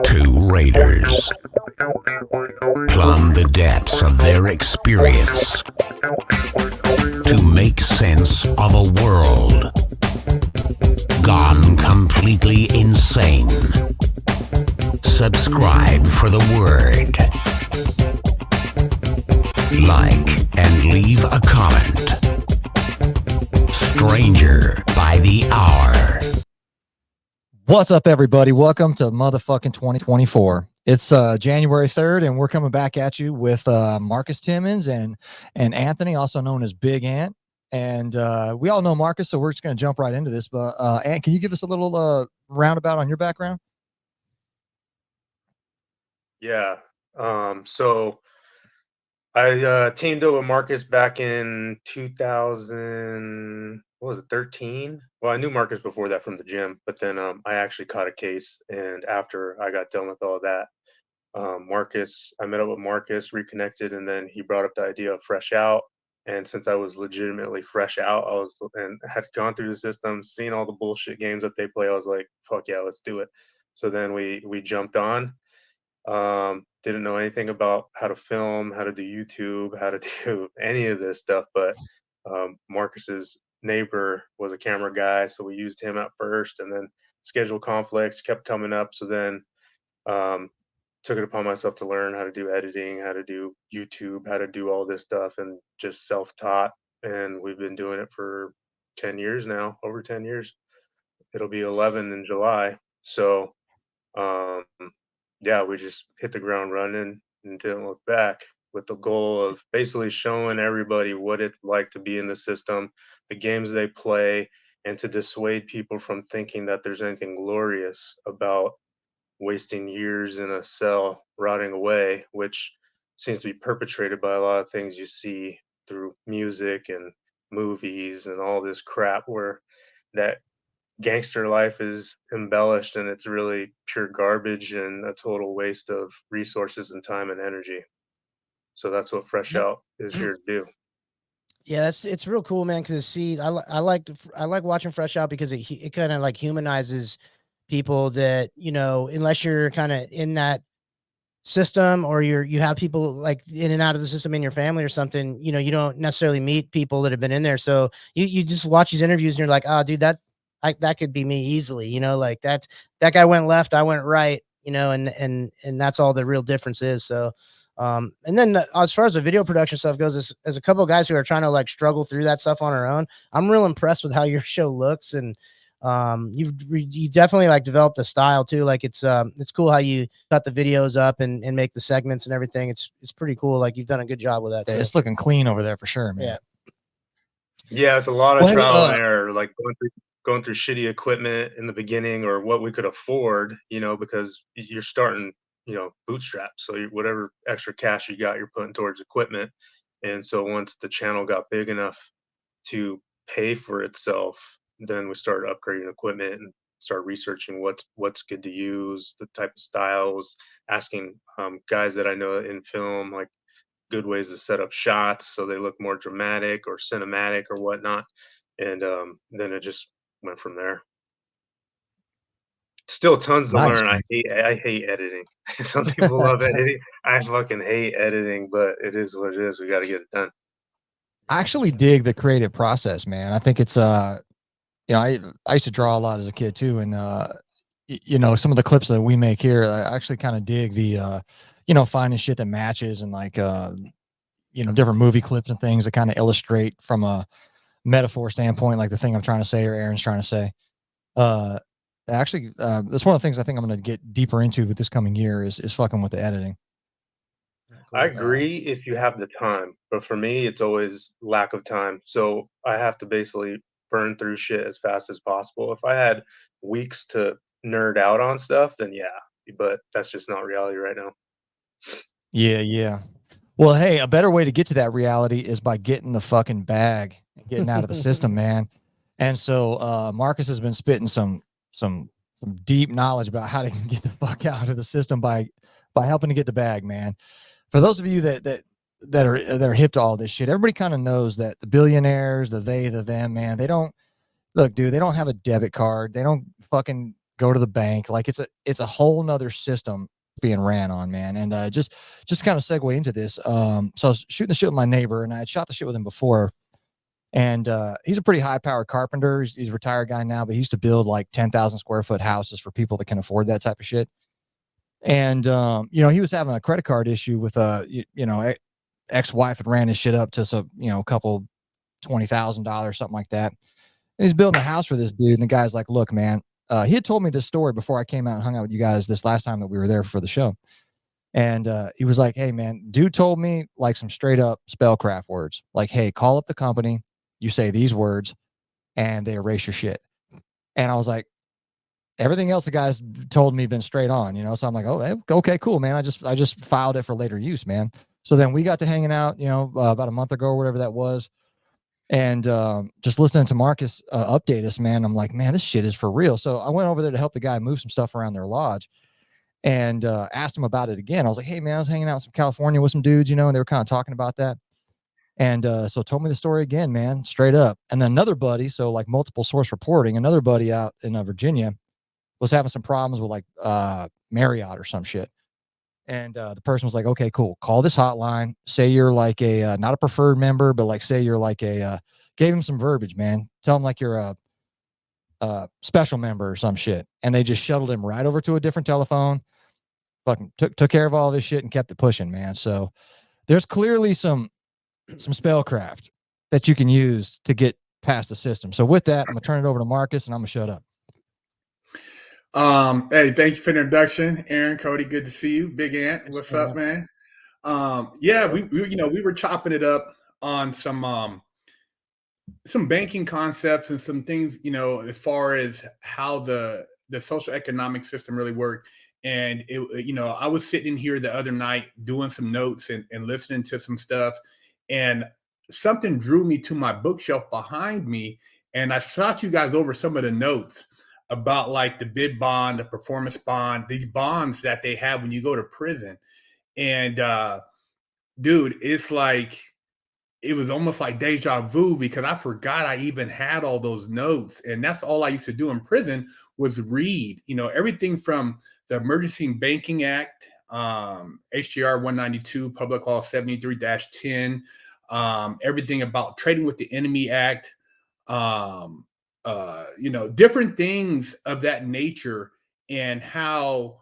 Two raiders plumb the depths of their experience to make sense of a world gone completely insane. Subscribe for the word. Like and leave a comment. Stranger by the hour. What's up, everybody? Welcome to motherfucking 2024. It's January 3rd, and we're coming back at you with Marcus Timmons and Anthony, also known as Big Ant. And we all know Marcus, so we're just going to jump right into this. But Ant, can you give us a little roundabout on your background? Yeah. So I teamed up with Marcus back in 2000, what was it, 13? Well, I knew Marcus before that from the gym, but then I actually caught a case, and after I got done with all that, I met up with Marcus, reconnected, and then he brought up the idea of Fresh Out. And since I was legitimately fresh out, and had gone through the system, seen all the bullshit games that they play, I was like, fuck yeah, let's do it. So then we jumped on. Didn't know anything about how to film, how to do YouTube, how to do any of this stuff, but Marcus's neighbor was a camera guy, so we used him at first, and then schedule conflicts kept coming up. So then took it upon myself to learn how to do editing, how to do YouTube, how to do all this stuff, and just self-taught. And we've been doing it for 10 years now, over 10 years. It'll be 11 in July. So um, yeah, we just hit the ground running and didn't look back, with the goal of basically showing everybody what it's like to be in the system, the games they play, and to dissuade people from thinking that there's anything glorious about wasting years in a cell rotting away, which seems to be perpetrated by a lot of things you see through music and movies and all this crap, where that gangster life is embellished and it's really pure garbage and a total waste of resources and time and energy. So that's what Fresh Out is here to do. Yeah, it's real cool, man. Because see, I like watching Fresh Out because it kind of like humanizes people that, you know, unless you're kind of in that system, or you have people like in and out of the system in your family or something, you know, you don't necessarily meet people that have been in there. So you just watch these interviews and you're like, oh, dude, that could be me easily, you know, like that guy went left, I went right, you know, and that's all the real difference is. So and then as far as the video production stuff goes, as a couple of guys who are trying to like struggle through that stuff on our own, I'm real impressed with how your show looks. And you definitely like developed a style too. Like it's cool how you cut the videos up and make the segments and everything. It's pretty cool. Like you've done a good job with that. Yeah, it's looking clean over there for sure, man. Yeah, it's a lot of trial and error, like going through shitty equipment in the beginning, or what we could afford, you know, because you're starting, you know, bootstrap. So whatever extra cash you got, you're putting towards equipment. And so once the channel got big enough to pay for itself, then we started upgrading equipment and started researching what's good to use, the type of styles, asking guys that I know in film, like good ways to set up shots so they look more dramatic or cinematic or whatnot. And then it just went from there. Still tons to learn. I hate editing. Some people love editing. I fucking hate editing, but it is what it is. We got to get it done. I actually dig the creative process, man. I think it's you know, I used to draw a lot as a kid too, and you know, some of the clips that we make here, I actually kind of dig the you know, finding shit that matches, and like you know, different movie clips and things that kind of illustrate from a metaphor standpoint, like the thing I'm trying to say or Aaron's trying to say. Actually, that's one of the things I think I'm going to get deeper into with this coming year is fucking with the editing. I agree if you have the time, but for me, it's always lack of time. So I have to basically burn through shit as fast as possible. If I had weeks to nerd out on stuff, then yeah, but that's just not reality right now. Yeah. Well, hey, a better way to get to that reality is by getting the fucking bag and getting out of the system, man. And so Marcus has been spitting some deep knowledge about how to get the fuck out of the system by helping to get the bag, man. For those of you that are hip to all this shit, everybody kind of knows that the billionaires, the they, the them, man, they don't look, dude, they don't have a debit card. They don't fucking go to the bank. Like it's a whole nother system being ran on, man. And just kind of segue into this. So I was shooting the shit with my neighbor, and I had shot the shit with him before. And he's a pretty high powered carpenter. He's a retired guy now, but he used to build like 10,000 square foot houses for people that can afford that type of shit. And you know, he was having a credit card issue with ex-wife had ran his shit up to some, you know, a couple $20,000, something like that. And he's building a house for this dude. And the guy's like, look, man, he had told me this story before I came out and hung out with you guys this last time that we were there for the show. And he was like, hey, man, dude told me like some straight up spellcraft words. Like, hey, call up the company. You say these words and they erase your shit. And I was like, everything else the guys told me been straight on, you know? So I'm like, oh, okay, cool, man. I just filed it for later use, man. So then we got to hanging out, you know, about a month ago or whatever that was. And just listening to Marcus update us, man, I'm like, man, this shit is for real. So I went over there to help the guy move some stuff around their lodge and asked him about it again. I was like, hey, man, I was hanging out in some California with some dudes, you know, and they were kind of talking about that. And so told me the story again, man, straight up. And then another buddy, so like multiple source reporting, another buddy out in Virginia was having some problems with like Marriott or some shit. And the person was like, okay, cool. Call this hotline. Say you're like a, not a preferred member, but like say you're like a, gave him some verbiage, man. Tell him like you're a special member or some shit. And they just shuttled him right over to a different telephone. Fucking took care of all this shit and kept it pushing, man. So there's clearly some spellcraft that you can use to get past the system. So with that, I'm gonna turn it over to Marcus and I'm gonna shut up. Hey, thank you for the introduction, Aaron, Cody. Good to see you, Big Ant. What's up, man? Yeah, we we were chopping it up on some banking concepts and some things, you know, as far as how the social economic system really worked. And it, you know, I was sitting here the other night doing some notes and listening to some stuff, and something drew me to my bookshelf behind me, and I shot you guys over some of the notes about like the bid bond, the performance bond, these bonds that they have when you go to prison. And dude, it's like it was almost like deja vu because I forgot I even had all those notes. And that's all I used to do in prison was read, you know, everything from the Emergency Banking Act, HJR 192, Public Law 73-10, everything about Trading with the Enemy Act, you know, different things of that nature, and how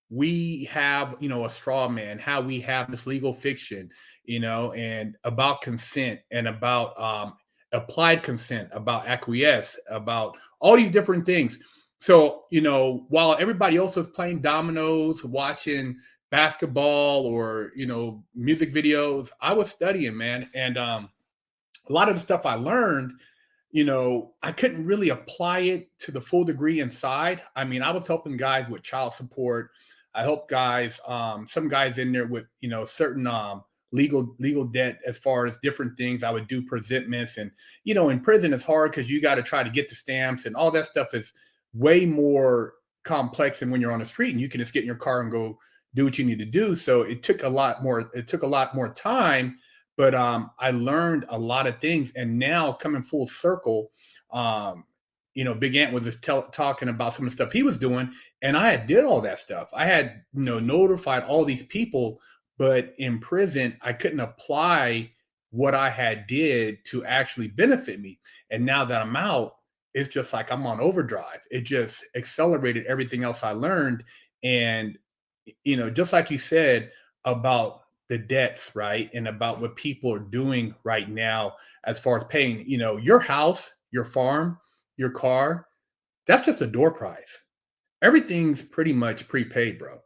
we have, you know, a straw man, how we have this legal fiction, you know, and about consent and about applied consent, about acquiesce, about all these different things. So, you know, while everybody else was playing dominoes, watching basketball or, you know, music videos, I was studying, man. And a lot of the stuff I learned, you know, I couldn't really apply it to the full degree inside. I mean, I was helping guys with child support. I helped guys, some guys in there with, you know, certain legal debt as far as different things. I would do presentments, and, you know, in prison it's hard because you got to try to get the stamps, and all that stuff is way more complex than when you're on the street and you can just get in your car and go do what you need to do. So it took a lot more time. But I learned a lot of things, and now coming full circle, you know, Big Ant was just talking about some of the stuff he was doing, and I had did all that stuff. I had, you know, notified all these people, but in prison, I couldn't apply what I had did to actually benefit me. And now that I'm out, it's just like I'm on overdrive. It just accelerated everything else I learned. And, you know, just like you said about the debts, right? And about what people are doing right now as far as paying, you know, your house, your farm, your car, that's just a door prize. Everything's pretty much prepaid, bro.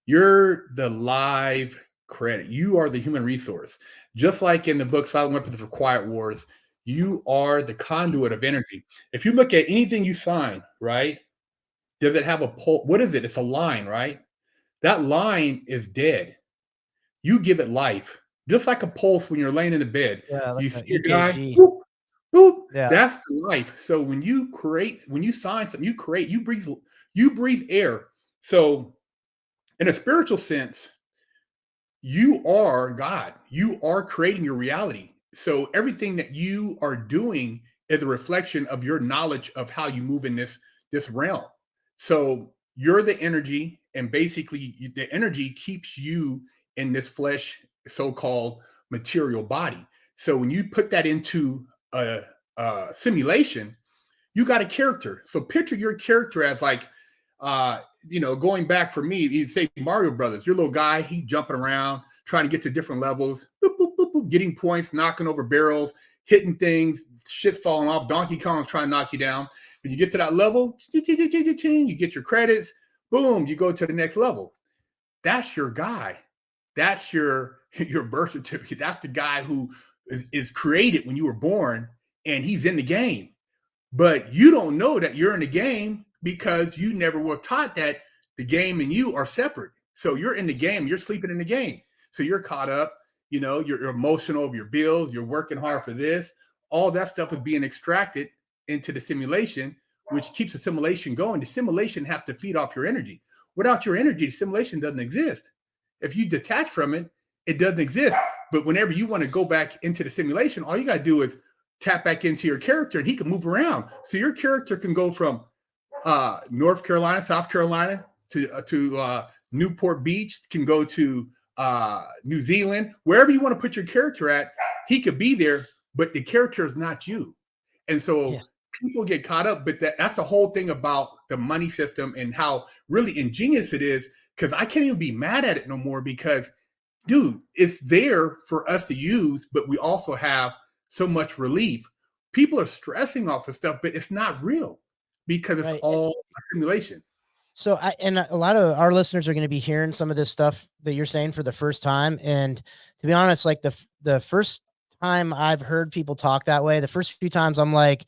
You're the live credit. You are the human resource. Just like in the book Silent Weapons for Quiet Wars, you are the conduit of energy. If you look at anything you sign, right? Does it have a pole? What is it? It's a line, right? That line is dead. You give it life, just like a pulse when you're laying in the bed. Yeah, like you a see a guy, EKG. boop, boop. Yeah. That's the life. So when you sign something, you breathe air. So in a spiritual sense, you are God. You are creating your reality. So everything that you are doing is a reflection of your knowledge of how you move in this realm. So you're the energy, and basically the energy keeps you in this flesh, so-called material body. So when you put that into a simulation, you got a character. So picture your character as like, going back for me, you say Mario Brothers, your little guy, he jumping around, trying to get to different levels, boop, boop, boop, boop, getting points, knocking over barrels, hitting things, shit falling off. Donkey Kong's trying to knock you down. When you get to that level, you get your credits, boom, you go to the next level. That's your guy. That's your birth certificate. That's the guy who is created when you were born, and he's in the game. But you don't know that you're in the game because you never were taught that the game and you are separate. So you're in the game, you're sleeping in the game. So you're caught up, you're emotional over your bills, you're working hard for this. All that stuff is being extracted into the simulation, which keeps the simulation going. The simulation has to feed off your energy. Without your energy, the simulation doesn't exist. If you detach from it, it doesn't exist. But whenever you want to go back into the simulation, all you got to do is tap back into your character, and he can move around. So your character can go from North Carolina, South Carolina to Newport Beach, can go to New Zealand, wherever you want to put your character at, he could be there, but the character is not you. And so people get caught up, but that's the whole thing about the money system and how really ingenious it is, because I can't even be mad at it no more because, dude, it's there for us to use, but we also have so much relief. People are stressing off of stuff, but it's not real because it's all a simulation. So a lot of our listeners are going to be hearing some of this stuff that you're saying for the first time. And to be honest, like the first time I've heard people talk that way, the first few times I'm like,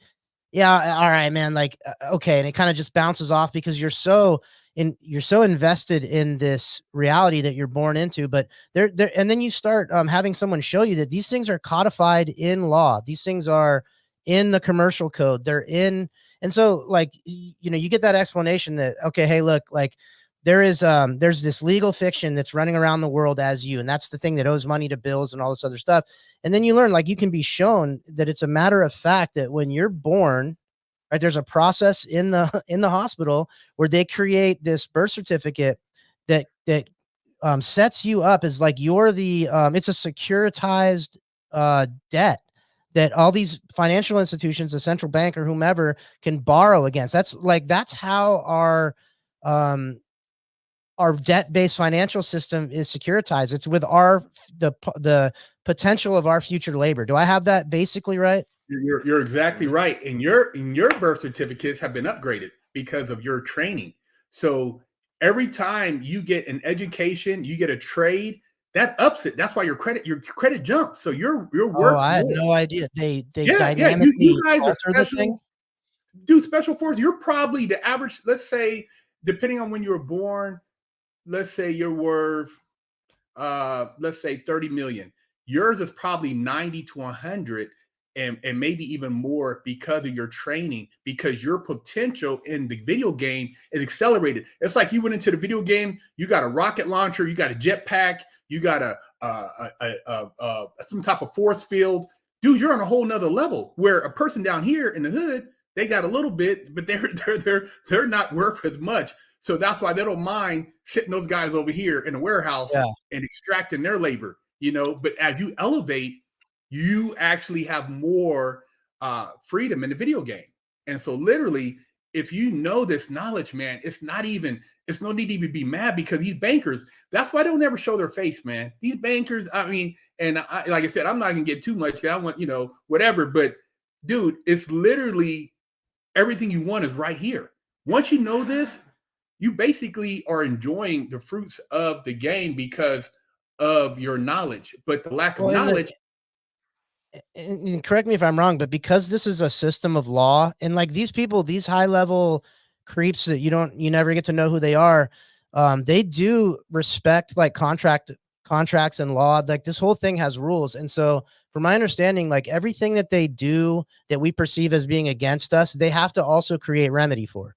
yeah, all right, man. Like, okay. And it kind of just bounces off because you're so invested in this reality that you're born into, but and then you start having someone show you that these things are codified in law. These things are in the commercial code. They're in. And so like, you get that explanation that, okay, hey, look, like there's this legal fiction that's running around the world as you, and that's the thing that owes money to bills and all this other stuff. And then you learn, like, you can be shown that it's a matter of fact that when you're born, right, there's a process in the hospital where they create this birth certificate that sets you up as like you're the it's a securitized debt that all these financial institutions, the central bank or whomever, can borrow against. That's how our debt-based financial system is securitized. It's with the potential of our future labor. Do I have that basically right? You're exactly right. And your birth certificates have been upgraded because of your training. So every time you get an education, you get a trade, that ups it. That's why your credit jumps. So your worth. I had no idea. They dynamically you guys are special. Do special forces. You're probably the average, let's say, depending on when you were born, let's say you're worth let's say 30 million. Yours is probably 90 to 100 and maybe even more because of your training, because your potential in the video game is accelerated. It's like you went into the video game, you got a rocket launcher, you got a jetpack, you got some type of force field. Dude, you're on a whole nother level where a person down here in the hood, they got a little bit, but they're not worth as much. So that's why they don't mind sitting those guys over here in the warehouse and extracting their labor, but as you elevate, you actually have more freedom in the video game. And so literally, if you know this knowledge, man, it's no need to even be mad, because these bankers, that's why they don't ever show their face, man. These bankers, like I said, I'm not going to get too much. I want, whatever. But dude, it's literally everything you want is right here. Once you know this, you basically are enjoying the fruits of the game because of your knowledge. But the lack of knowledge. And correct me if I'm wrong, but because this is a system of law, and like these people, these high level creeps that you never get to know who they are, they do respect like contracts and law. Like this whole thing has rules. And so from my understanding, like everything that they do that we perceive as being against us, they have to also create remedy for.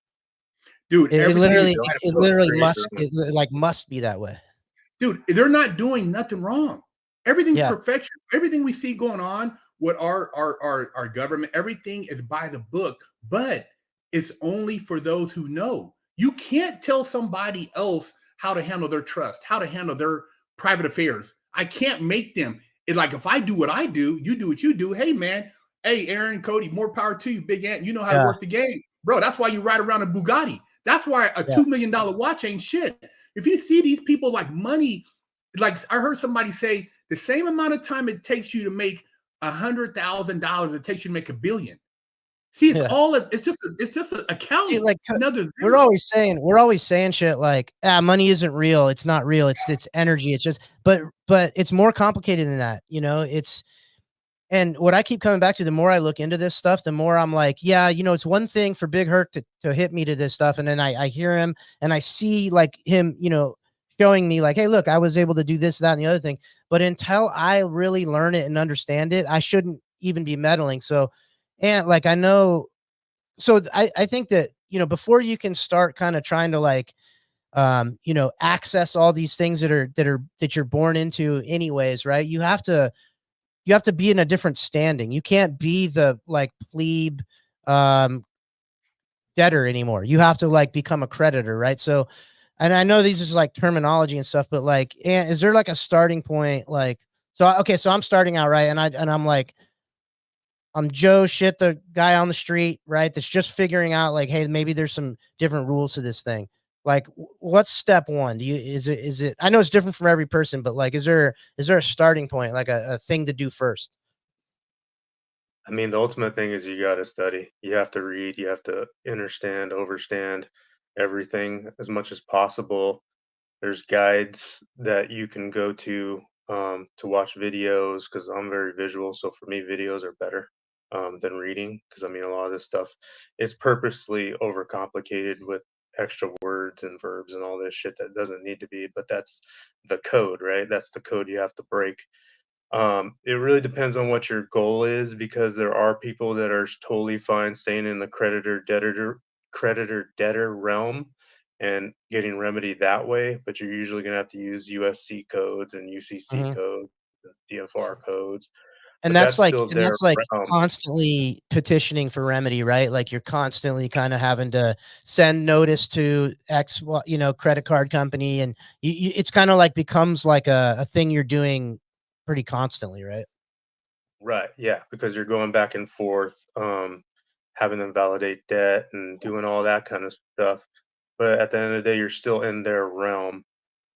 Dude, it literally must be that way. Dude, they're not doing nothing wrong. Everything's perfection. Everything we see going on with our government, everything is by the book, but it's only for those who know. You can't tell somebody else how to handle their trust, how to handle their private affairs. I can't make them. It's like if I do what I do, you do what you do. Hey, man. Hey, Aaron, Cody, more power to you, Big Ant. You know how to Yeah. work the game. Bro, that's why you ride around a Bugatti. That's why a $2 million watch ain't shit. If you see these people like money, like I heard somebody say the same amount of time it takes you to make $100,000, it takes you to make $1 billion. See, it's all it's just an account. Like Another zero. we're always saying shit like, money isn't real. It's not real. It's energy. It's just, but it's more complicated than that. You know, and what I keep coming back to, the more I look into this stuff, the more I'm like, yeah, you know, it's one thing for Big Herc to hit me to this stuff. And then I hear him and I see like him, you know, showing me like, hey, look, I was able to do this, that, and the other thing. But until I really learn it and understand it, I shouldn't even be meddling. So, and like, I know, so I think that, you know, before you can start kind of trying to like, you know, access all these things that you're born into anyways, right? You have to be in a different standing. You can't be the like plebe debtor anymore. You have to like become a creditor, right? So, and I know these is like terminology and stuff, but like, and is there like a starting point? Like, so okay, so I'm starting out, right? And I'm like, I'm Joe shit, the guy on the street, right? That's just figuring out like, hey, maybe there's some different rules to this thing. Like, what's step one? Is it, I know it's different for every person, but like, is there a starting point, like a thing to do first? I mean, the ultimate thing is you got to study. You have to read. You have to understand, overstand everything as much as possible. There's guides that you can go to watch videos because I'm very visual. So for me, videos are better than reading because I mean, a lot of this stuff is purposely overcomplicated with extra words and verbs and all this shit that doesn't need to be. But that's the code, right? That's the code you have to break. It really depends on what your goal is because there are people that are totally fine staying in the creditor debtor realm and getting remedy that way, but you're usually going to have to use USC codes and UCC Mhm. codes, and DFR codes, And but that's still their that's like realm. constantly petitioning for remedy, right? Like you're constantly kind of having to send notice to X, you know, credit card company, and it's kind of like becomes like a thing you're doing pretty constantly, right? Right, yeah, because you're going back and forth, having them validate debt and doing all that kind of stuff. But at the end of the day, you're still in their realm.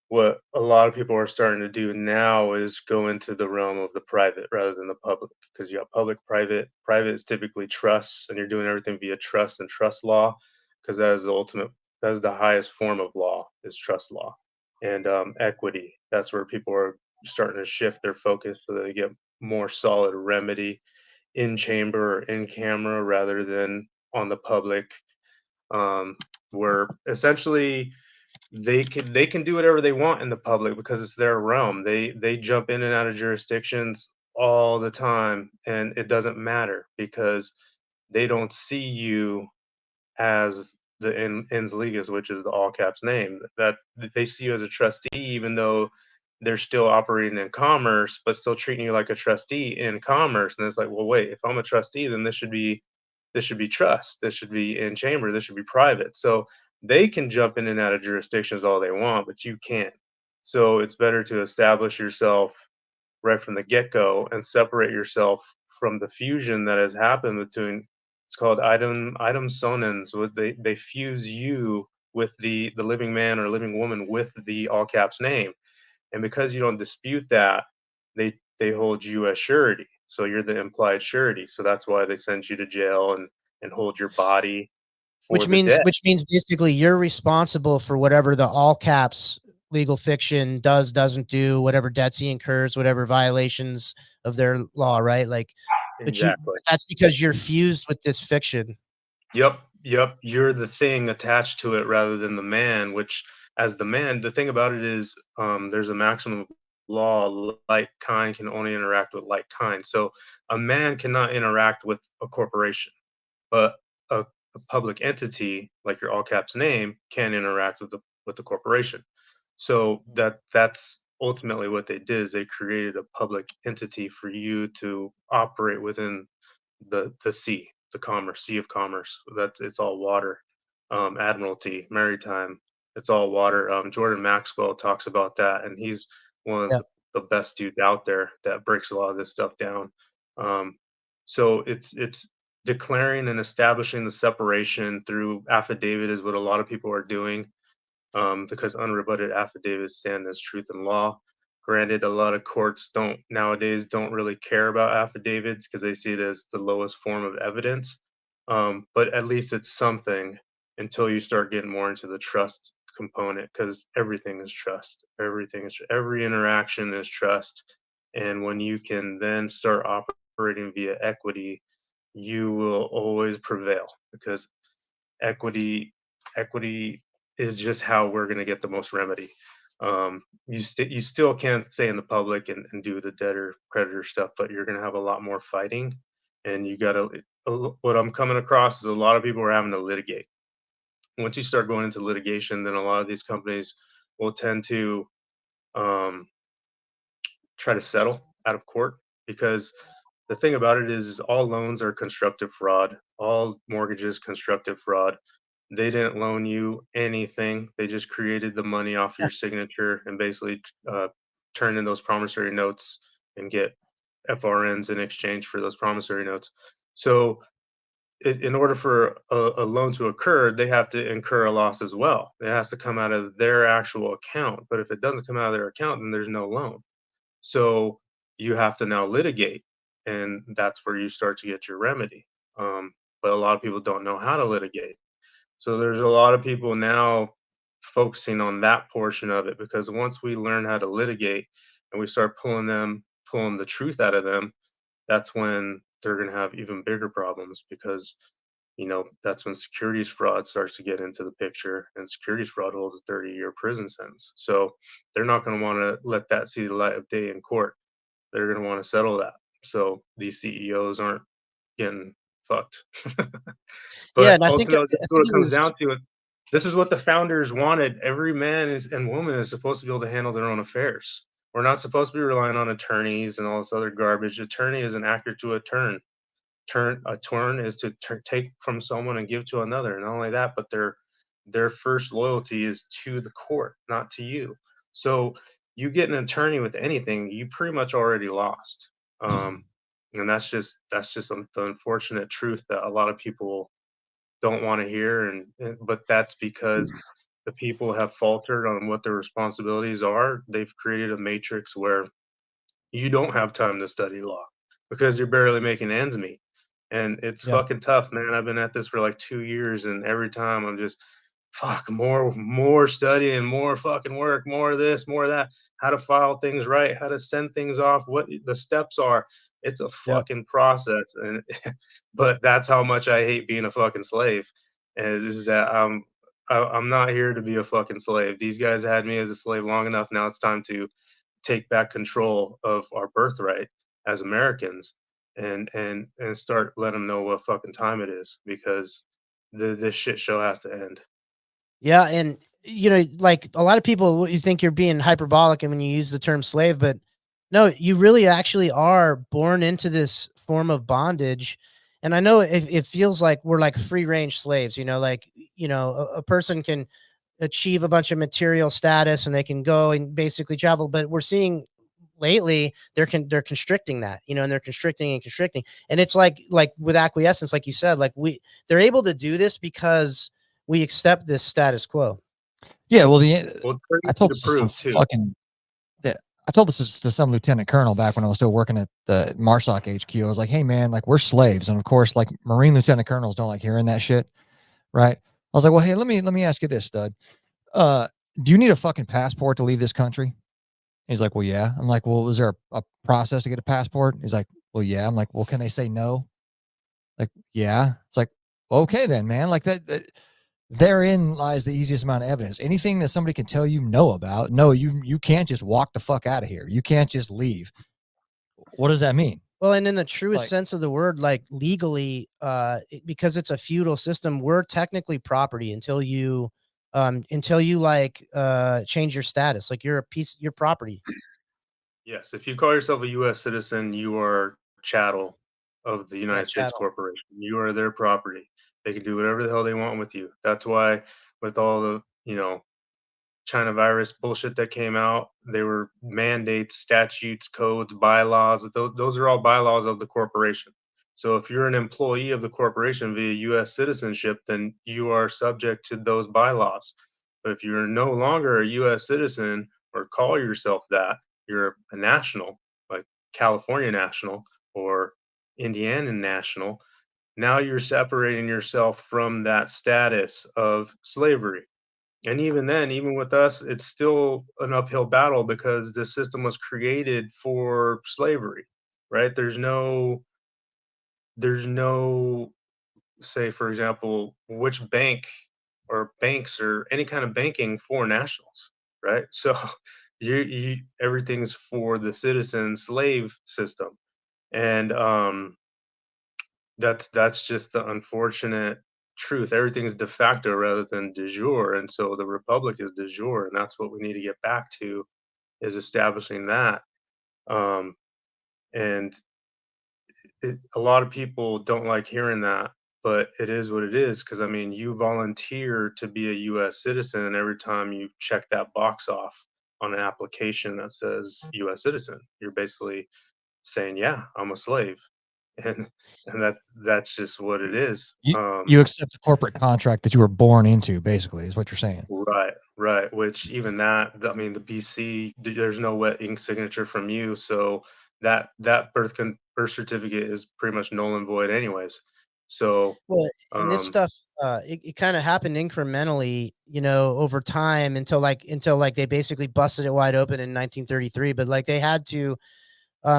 What a lot of people are starting to do now is go into the realm of the private rather than the public because you got public, private. Private is typically trusts, and you're doing everything via trust and trust law because that is the ultimate, that is the highest form of law is trust law and equity. That's where people are starting to shift their focus so that they get more solid remedy in chamber or in camera rather than on the public, um, where essentially they can do whatever they want in the public because it's their realm. They jump in and out of jurisdictions all the time, and it doesn't matter because they don't see you as the ens legis, which is the all caps name. That they see you as a trustee, even though they're still operating in commerce, but still treating you like a trustee in commerce. And it's like, well, wait, if I'm a trustee, then this should be trust. This should be in chamber. This should be private. So they can jump in and out of jurisdictions all they want, but you can't. So it's better to establish yourself right from the get-go and separate yourself from the fusion that has happened between, it's called item sonens, with they fuse you with the living man or living woman with the all caps name. And because you don't dispute that, they hold you as surety. So you're the implied surety. So that's why they send you to jail and hold your body for the debt. Which means basically you're responsible for whatever the all caps legal fiction doesn't do, whatever debts he incurs, whatever violations of their law, right? Like, Exactly. that's because you're fused with this fiction. Yep. Yep. You're the thing attached to it rather than the man, which as the man, the thing about it is there's a maximum law, like kind can only interact with like kind. So a man cannot interact with a corporation, but a public entity like your all caps name can interact with the corporation. So that's ultimately what they did is they created a public entity for you to operate within the sea, the commerce, sea of commerce. That's it's all water. admiralty, maritime. It's all water. Jordan Maxwell talks about that, and he's one of Yeah. the best dudes out there that breaks a lot of this stuff down. Um, so it's declaring and establishing the separation through affidavit is what a lot of people are doing, because unrebutted affidavits stand as truth and law. Granted, a lot of courts don't really care about affidavits because they see it as the lowest form of evidence. But at least it's something until you start getting more into the trust component, because everything is trust. Every interaction is trust. And when you can then start operating via equity, you will always prevail, because equity equity is just how we're going to get the most remedy. You still can't stay in the public and do the debtor creditor stuff, but you're going to have a lot more fighting, and you got to. What I'm coming across is a lot of people are having to litigate. Once you start going into litigation, then a lot of these companies will tend to um, try to settle out of court, because the thing about it is all loans are constructive fraud, all mortgages constructive fraud. They didn't loan you anything. They just created the money off Yeah. your signature and basically turn in those promissory notes and get FRNs in exchange for those promissory notes. So in order for a loan to occur, they have to incur a loss as well. It has to come out of their actual account. But if it doesn't come out of their account, then there's no loan. So you have to now litigate, and that's where you start to get your remedy. But a lot of people don't know how to litigate. So there's a lot of people now focusing on that portion of it, because once we learn how to litigate and we start pulling the truth out of them, that's when they're going to have even bigger problems, because that's when securities fraud starts to get into the picture, and securities fraud holds a 30-year prison sentence. So they're not going to want to let that see the light of day in court. They're going to want to settle that. So these CEOs aren't getting fucked. Yeah, But and I think ultimately, this is what it it comes was. down to. This is what the founders wanted. Every man and woman is supposed to be able to handle their own affairs. We're not supposed to be relying on attorneys and all this other garbage. Attorney is an actor to a turn. A turn is to take from someone and give to another. Not only that, but their first loyalty is to the court, not to you. So you get an attorney with anything, you pretty much already lost. And that's just the unfortunate truth that a lot of people don't want to hear, but that's because the people have faltered on what their responsibilities are. They've created a matrix where you don't have time to study law because you're barely making ends meet. And it's Yeah. fucking tough, man. I've been at this for like 2 years, and every time I'm just fuck more studying, more fucking work, more of this, more of that, how to file things right, how to send things off, what the steps are. It's a Yep. fucking process. And but that's how much I hate being a fucking slave. And is that I'm not here to be a fucking slave. These guys had me as a slave long enough. Now it's time to take back control of our birthright as Americans, and start letting them know what fucking time it is, because this shit show has to end. Yeah, and like a lot of people, you think you're being hyperbolic and when you use the term slave, but no, you really actually are born into this form of bondage. And I know it feels like we're like free range slaves, like a person can achieve a bunch of material status and they can go and basically travel, but we're seeing lately they're constricting that, and they're constricting and constricting. And it's like with acquiescence, like you said, like they're able to do this because we accept this status quo. Yeah, well, Well, it's pretty I easy told to this to some prove too. fucking yeah, I told this to some lieutenant colonel back when I was still working at the MARSOC HQ. I was like, "Hey, man, like we're slaves," and of course, like Marine lieutenant colonels don't like hearing that shit, right? I was like, "Well, hey, let me ask you this, stud. Uh, do you need a fucking passport to leave this country?" He's like, "Well, yeah." I'm like, "Well, is there a process to get a passport?" He's like, "Well, yeah." I'm like, "Well, can they say no?" Like, "Yeah." It's like, "Okay, then, man." Like that therein lies the easiest amount of evidence. Anything that somebody can tell you no about, no, you can't just walk the fuck out of here. You can't just leave. What does that mean? Well, and in the truest Like, sense of the word, like legally, because it's a feudal system, we're technically property until you like change your status. Like you're property. Yes, if you call yourself a U.S. citizen, you are chattel of the Yeah, United States chattel. corporation. You are their property. They can do whatever the hell they want with you. That's why with all the, China virus bullshit that came out, they were mandates, statutes, codes, bylaws. Those are all bylaws of the corporation. So if you're an employee of the corporation via U.S. citizenship, then you are subject to those bylaws. But if you're no longer a U.S. citizen or call yourself that, you're a national, like California national or Indiana national. Now you're separating yourself from that status of slavery. And even then, even with us, it's still an uphill battle because the system was created for slavery, right? There's no, say, for example, which bank or banks or any kind of banking for nationals, right? So everything's for the citizen slave system. And that's just the unfortunate truth. Everything's de facto rather than de jure, and so the republic is de jure, and that's what we need to get back to, is establishing that. Um, and a lot of people don't like hearing that, but it is what it is. Because I mean, you volunteer to be a U.S. citizen, and every time you check that box off on an application that says U.S. citizen, you're basically saying, "Yeah, I'm a slave." and that's just what it is. You accept the corporate contract that you were born into, basically, is what you're saying. Right. Which even that, I mean, the BC, there's no wet ink signature from you, so that birth certificate is pretty much null and void, anyways. So, Well, and this stuff, it kind of happened incrementally, over time until they basically busted it wide open in 1933. But like they had to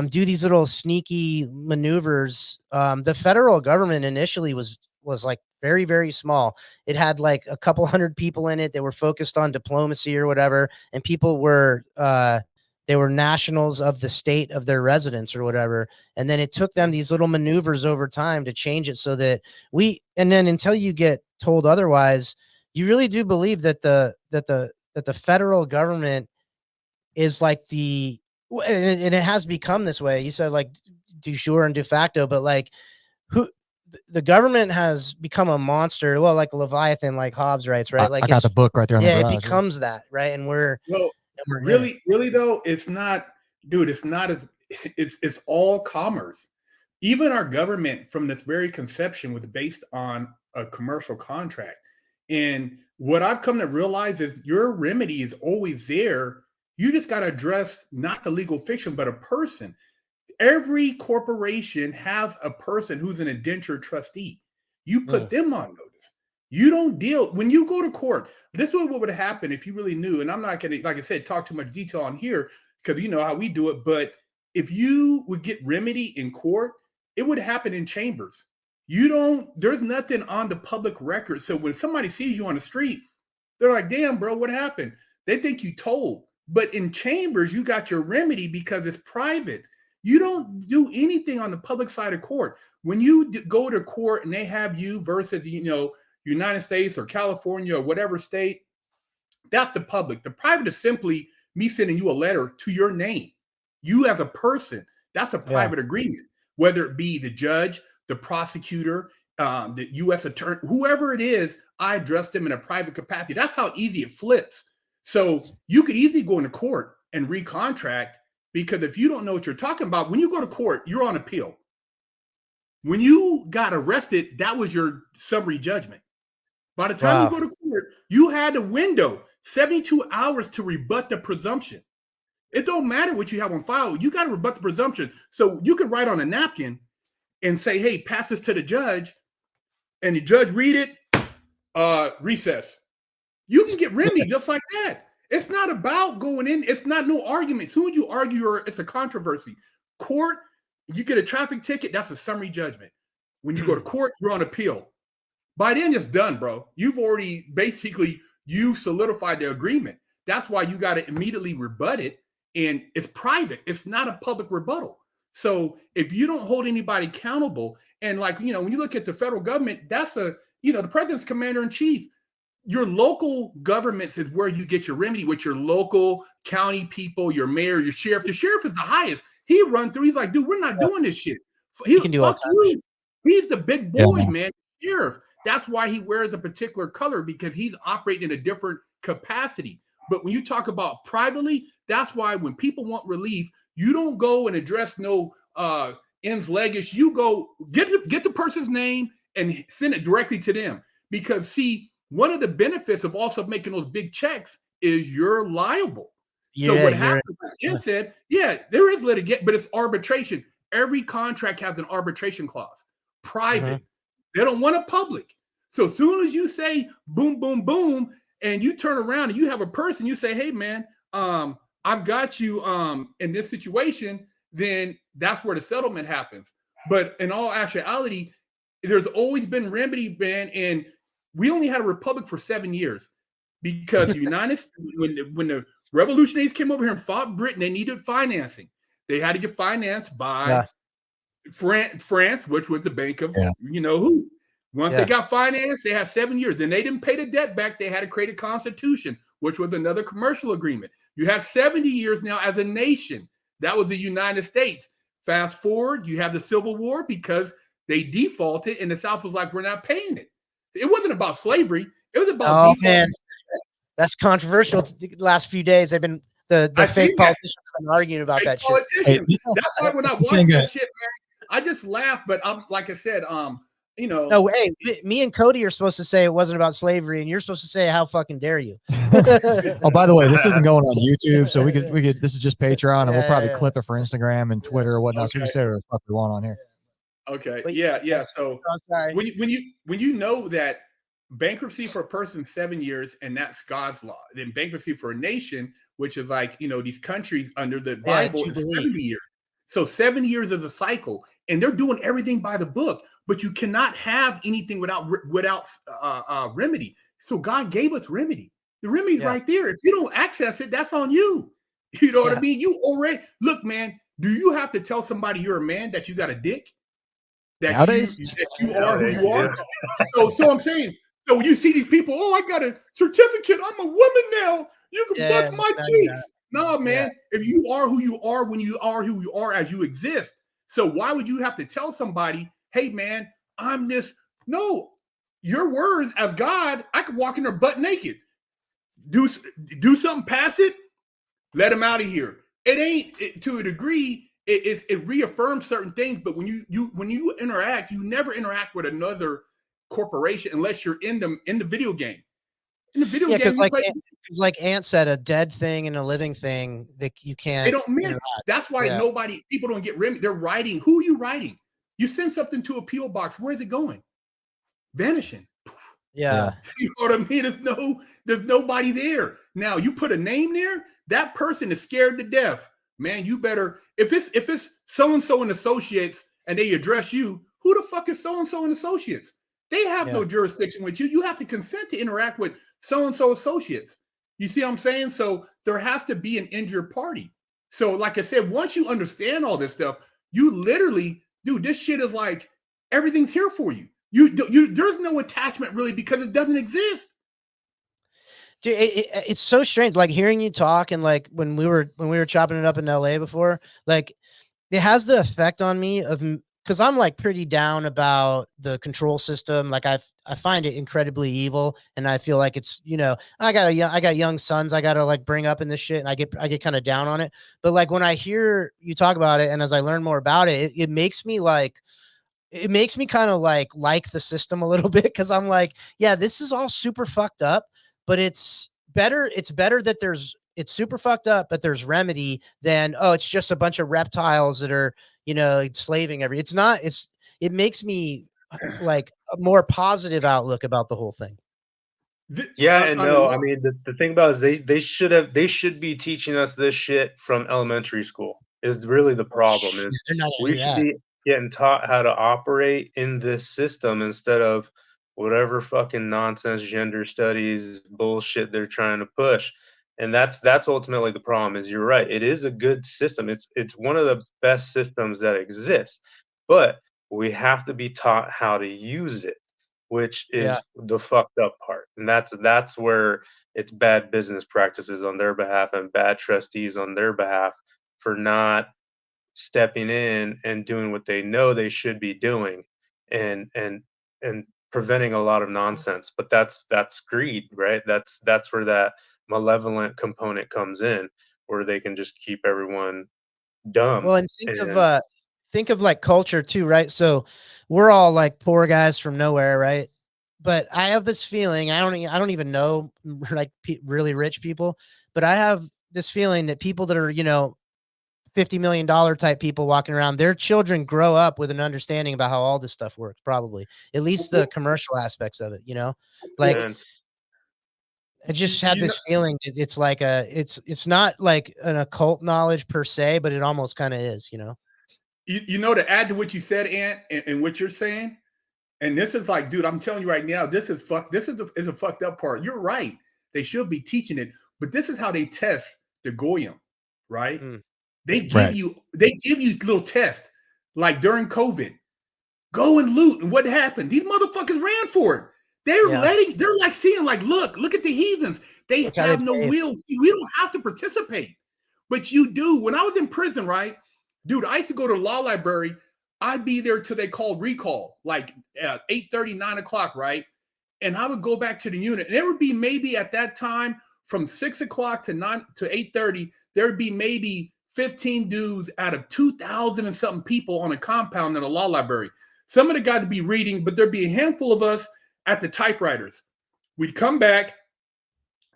do these little sneaky maneuvers. The federal government initially was like very, very small. It had like a couple hundred people in it that were focused on diplomacy or whatever, and people were they were nationals of the state of their residence or whatever. And then it took them these little maneuvers over time to change it so that and then until you get told otherwise, you really do believe that the federal government is like and it has become this way. You said like de jure and de facto, but like the government has become a monster. Well, like Leviathan, like Hobbes writes, right? Like I got the book right there. It becomes that, right? And we're really though, it's not, dude. It's not as it's all commerce. Even our government, from its very conception, was based on a commercial contract. And what I've come to realize is your remedy is always there. You just got to address not the legal fiction, but a person. Every corporation has a person who's an indentured trustee. You put them on notice. You don't deal when you go to court. This is what would happen if you really knew. And I'm not going to, like I said, talk too much detail on here because you know how we do it. But if you would get remedy in court, it would happen in chambers. There's nothing on the public record. So when somebody sees you on the street, they're like, damn, bro, what happened? They think you told. But in chambers, you got your remedy because it's private. You don't do anything on the public side of court. When you go to court and they have you versus, United States or California or whatever state, that's the public. The private is simply me sending you a letter to your name. You as a person, that's a private agreement, whether it be the judge, the prosecutor, the U.S. attorney, whoever it is, I address them in a private capacity. That's how easy it flips. So you could easily go into court and recontract, because if you don't know what you're talking about, when you go to court, you're on appeal. When you got arrested, that was your summary judgment. By the time you go to court, you had a window, 72 hours to rebut the presumption. It don't matter what you have on file. You got to rebut the presumption. So you could write on a napkin and say, hey, pass this to the judge, and the judge read it, recess. You can get remedy just like that. It's not about going in. It's not no argument. As soon as you argue, it's a controversy. Court, you get a traffic ticket, that's a summary judgment. When you go to court, you're on appeal. By then, it's done, bro. You've already you solidified the agreement. That's why you got to immediately rebut it. And it's private. It's not a public rebuttal. So if you don't hold anybody accountable, and when you look at the federal government, that's the president's commander in chief. Your local governments is where you get your remedy with your local county people, your mayor, your sheriff. The sheriff is the highest. He run through. He's like, dude, we're not doing this shit. He can do all you. He's the big boy, man. Sheriff. That's why he wears a particular color, because he's operating in a different capacity. But when you talk about privately, that's why when people want relief, you don't go and address no ens legis. You go get the person's name and send it directly to them. Because see, one of the benefits of also making those big checks is you're liable. So what happens, like Ian said, yeah, there is litigation, but it's arbitration. Every contract has an arbitration clause. Private. They don't want it public. So as soon as you say boom, boom, boom, and you turn around and you have a person, you say, hey man, I've got you in this situation, then that's where the settlement happens. But in all actuality, there's always been remedy, man, and we only had a republic for 7 years because the United States, when the revolutionaries came over here and fought Britain, they needed financing. They had to get financed by France, which was the bank of you know who. Once they got financed, they had 7 years. Then they didn't pay the debt back. They had to create a constitution, which was another commercial agreement. You have 70 years now as a nation. That was the United States. Fast forward, you have the Civil War because they defaulted, and the South was like, we're not paying it. It wasn't about slavery. It was about default. Man, that's controversial. The last few days, they've been the fake politicians been arguing about that shit. Hey, that's why when I watch that shit, man, I just laugh. But I'm like I said, you know. No, hey, me and Cody are supposed to say it wasn't about slavery, and you're supposed to say how fucking dare you. Oh, by the way, this isn't going on YouTube, so we could. This is just Patreon, and we'll probably clip it for Instagram and Twitter or whatnot. So we can say whatever the fuck we want on here. Okay. Yeah. So when you know that bankruptcy for a person 7 years, and that's God's law, then bankruptcy for a nation, which is like, you know, these countries under the Bible, is 70 years. So 7 years is a cycle, and they're doing everything by the book. But you cannot have anything without remedy. So God gave us remedy. The remedy's right there. If you don't access it, that's on you. You know what I mean? You already look, man. Do you have to tell somebody you're a man that you got a dick? That nowadays, you are who you are. So I'm saying. So when you see these people, oh, I got a certificate. I'm a woman now. You can bust my cheeks. No, man. If you are who you are, when you are who you are as you exist. So why would you have to tell somebody, hey, man, I'm this? No, your words as God, I could walk in there butt naked. Do something past it, let him out of here. It ain't to a degree. It reaffirms certain things, but when you interact, you never interact with another corporation unless you're in the video game. In the video game, because like Ant said, a dead thing and a living thing that you can't. They don't mix. That's why people don't get remedy. They're writing. Who are you writing? You send something to a PO box. Where's it going? Vanishing. Yeah. You know what I mean? There's nobody there. Now you put a name there, that person is scared to death. Man, you better, if it's so-and-so and associates and they address you, who the fuck is so-and-so and associates? They have no jurisdiction with you. You have to consent to interact with so-and-so associates. You see what I'm saying? So there has to be an injured party. So like I said, once you understand all this stuff, you literally, dude, this shit is like, everything's here for you. There's no attachment really because it doesn't exist. Dude, it's so strange. Like hearing you talk, and like when we were chopping it up in LA before, like it has the effect on me of, because I'm like pretty down about the control system. Like I find it incredibly evil, and I feel like it's, you know, I got young sons I got to like bring up in this shit, and I get kind of down on it. But like when I hear you talk about it, and as I learn more about it, it makes me like. It makes me kind of like the system a little bit, because I'm like, yeah, this is all super fucked up, but it's better that it's super fucked up, but there's remedy than, oh, it's just a bunch of reptiles that are, you know, enslaving it makes me like a more positive outlook about the whole thing. I mean, the thing about it is they should be teaching us this shit from elementary school is really the problem. Is we should be getting taught how to operate in this system instead of whatever fucking nonsense gender studies bullshit they're trying to push. And that's ultimately the problem. Is you're right. It is a good system. It's one of the best systems that exists, but we have to be taught how to use it, which is the fucked up part. And that's where it's bad business practices on their behalf and bad trustees on their behalf for not stepping in and doing what they know they should be doing and preventing a lot of nonsense. But that's greed, right? That's where that malevolent component comes in, where they can just keep everyone dumb. Well, and think of like culture too, right? So we're all like poor guys from nowhere, right? But I have this feeling, I don't even know like really rich people, but I have this feeling that people that are, you know, $50 million type people walking around, their children grow up with an understanding about how all this stuff works, probably at least the commercial aspects of it, you know, like And I just had this feeling that it's like it's not like an occult knowledge per se, but it almost kind of is, you know? You know, to add to what you said, Ant, and what you're saying, and this is like, dude, I'm telling you right now, this is a fucked up part. You're right. They should be teaching it, but this is how they test the goyim, right? Mm. They give you little tests, like during COVID. Go and loot. And what happened? These motherfuckers ran for it. They're like seeing, like, look at the heathens. They have no will. We don't have to participate. But you do. When I was in prison, right? Dude, I used to go to the law library. I'd be there till they called recall, like 8:30, 9 o'clock, right? And I would go back to the unit. And there would be maybe at that time from 6 o'clock to 8:30, there would be maybe 15 dudes out of 2,000 and something people on a compound in a law library. Some of the guys would be reading, but there'd be a handful of us at the typewriters. We'd come back,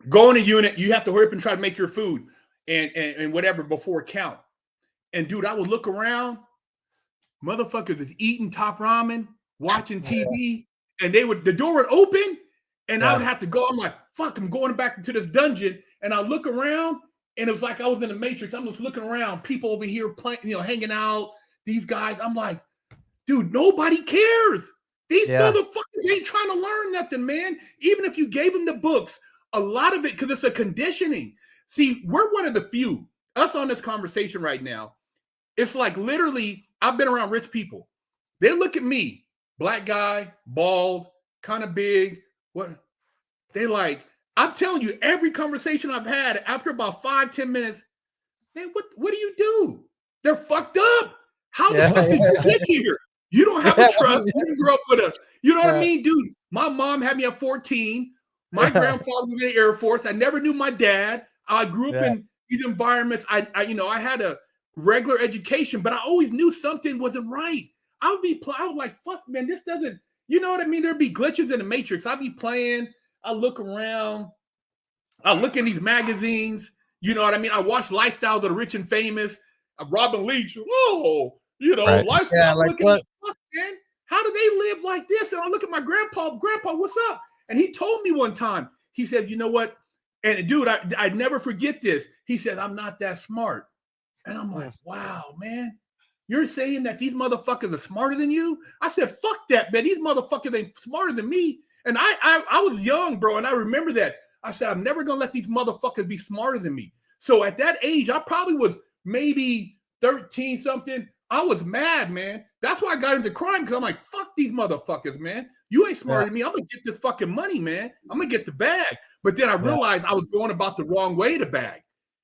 go in a unit. You have to hurry up and try to make your food and whatever before count. And dude, I would look around. Motherfuckers is eating top ramen, watching TV, and the door would open, and I would have to go. I'm like, fuck, I'm going back into this dungeon. And I look around, and it was like I was in the Matrix. I'm just looking around, people over here playing, hanging out, these guys. I'm like, dude, nobody cares. These motherfuckers ain't trying to learn nothing, man. Even if you gave them the books, a lot of it, because it's a conditioning. See, we're one of the few, us on this conversation right now. It's like literally, I've been around rich people. They look at me, black guy, bald, kind of big. What? They like, I'm telling you, every conversation I've had, after about 5-10 minutes, man, what do you do? They're fucked up. How the fuck did you get here? You don't have a trust. You didn't grow up with a, you know what I mean, dude? My mom had me at 14. My grandfather was in the Air Force. I never knew my dad. I grew up in these environments. I had a regular education, but I always knew something wasn't right. I was like, fuck, man, this doesn't, you know what I mean? There'd be glitches in the Matrix. I'd be playing. I look around. I look in these magazines. You know what I mean? I watch Lifestyles of the Rich and Famous. Robin Leach. Whoa, lifestyle. Yeah, like what? Fuck, man, how do they live like this? And I look at my grandpa. Grandpa, what's up? And he told me one time. He said, you know what? And dude, I never forget this. He said, I'm not that smart. And I'm like, wow, man. You're saying that these motherfuckers are smarter than you? I said, fuck that, man. These motherfuckers ain't smarter than me. And I was young, bro, and I remember that. I said, I'm never going to let these motherfuckers be smarter than me. So at that age, I probably was maybe 13 something. I was mad, man. That's why I got into crime, because I'm like, fuck these motherfuckers, man. You ain't smarter than me. I'm going to get this fucking money, man. I'm going to get the bag. But then I realized I was going about the wrong way to bag.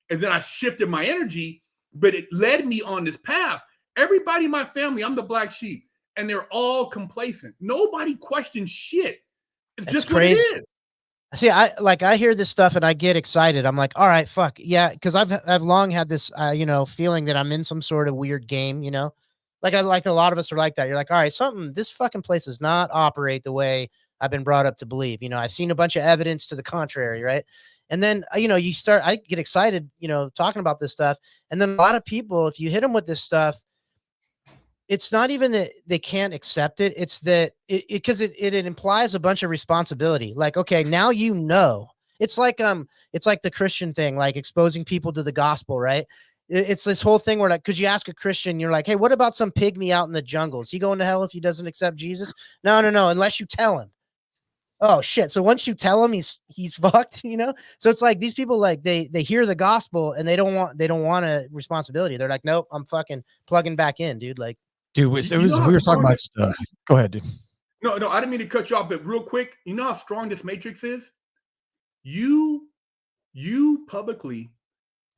And then I shifted my energy, but it led me on this path. Everybody in my family, I'm the black sheep, and they're all complacent. Nobody questions shit. It's just crazy. What it is. See, I hear this stuff and I get excited. I'm like, all right, fuck yeah, because I've long had this feeling that I'm in some sort of weird game, like a lot of us are like that. You're like, all right, this fucking place does not operate the way I've been brought up to believe. I've seen a bunch of evidence to the contrary, right? And then I get excited, talking about this stuff, and then a lot of people, if you hit them with this stuff, it's not even that they can't accept it. It's that because it implies a bunch of responsibility. Like, okay, now it's like the Christian thing, like exposing people to the gospel, right? It's this whole thing where, like, could you ask a Christian, you're like, hey, what about some pygmy out in the jungle? Is he going to hell if he doesn't accept Jesus? No, unless you tell him. Oh shit. So once you tell him he's fucked, So it's like these people, like they hear the gospel and they don't want a responsibility. They're like, nope, I'm fucking plugging back in, dude. Like, dude, we were talking about stuff. Go ahead, dude. No, I didn't mean to cut you off, but real quick, you know how strong this matrix is? You publicly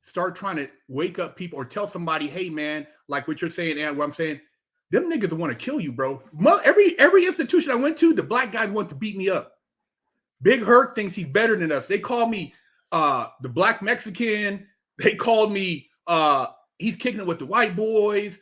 start trying to wake up people or tell somebody, hey man, like what you're saying and what I'm saying, them niggas want to kill you, bro. Every institution I went to, the black guys want to beat me up. Big Herc thinks he's better than us. They call me the black Mexican. They called me he's kicking it with the white boys.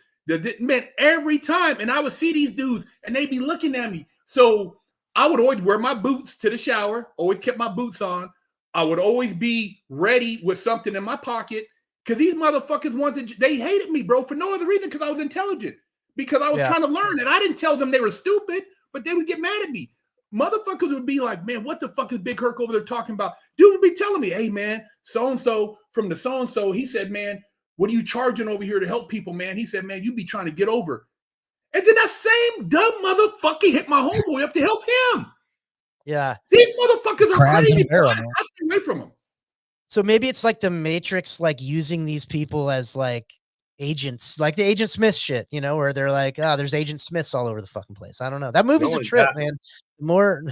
Man, every time. And I would see these dudes and they'd be looking at me. So I would always wear my boots to the shower, always kept my boots on. I would always be ready with something in my pocket because these motherfuckers they hated me, bro, for no other reason because I was intelligent, because I was trying to learn. And I didn't tell them they were stupid, but they would get mad at me. Motherfuckers would be like, man, what the fuck is Big Herc over there talking about? Dude would be telling me, hey, man, so-and-so from the so-and-so, he said, man, what are you charging over here to help people, man? He said, man, you be trying to get over. And then that same dumb motherfucker hit my homeboy up to help him. Yeah. These motherfuckers are crazy. Barrel, I stay away from them. So maybe it's like the Matrix, like using these people as like agents, like the Agent Smith shit, you know, where they're like, oh, there's Agent Smiths all over the fucking place. I don't know. That movie's a trip, man. More.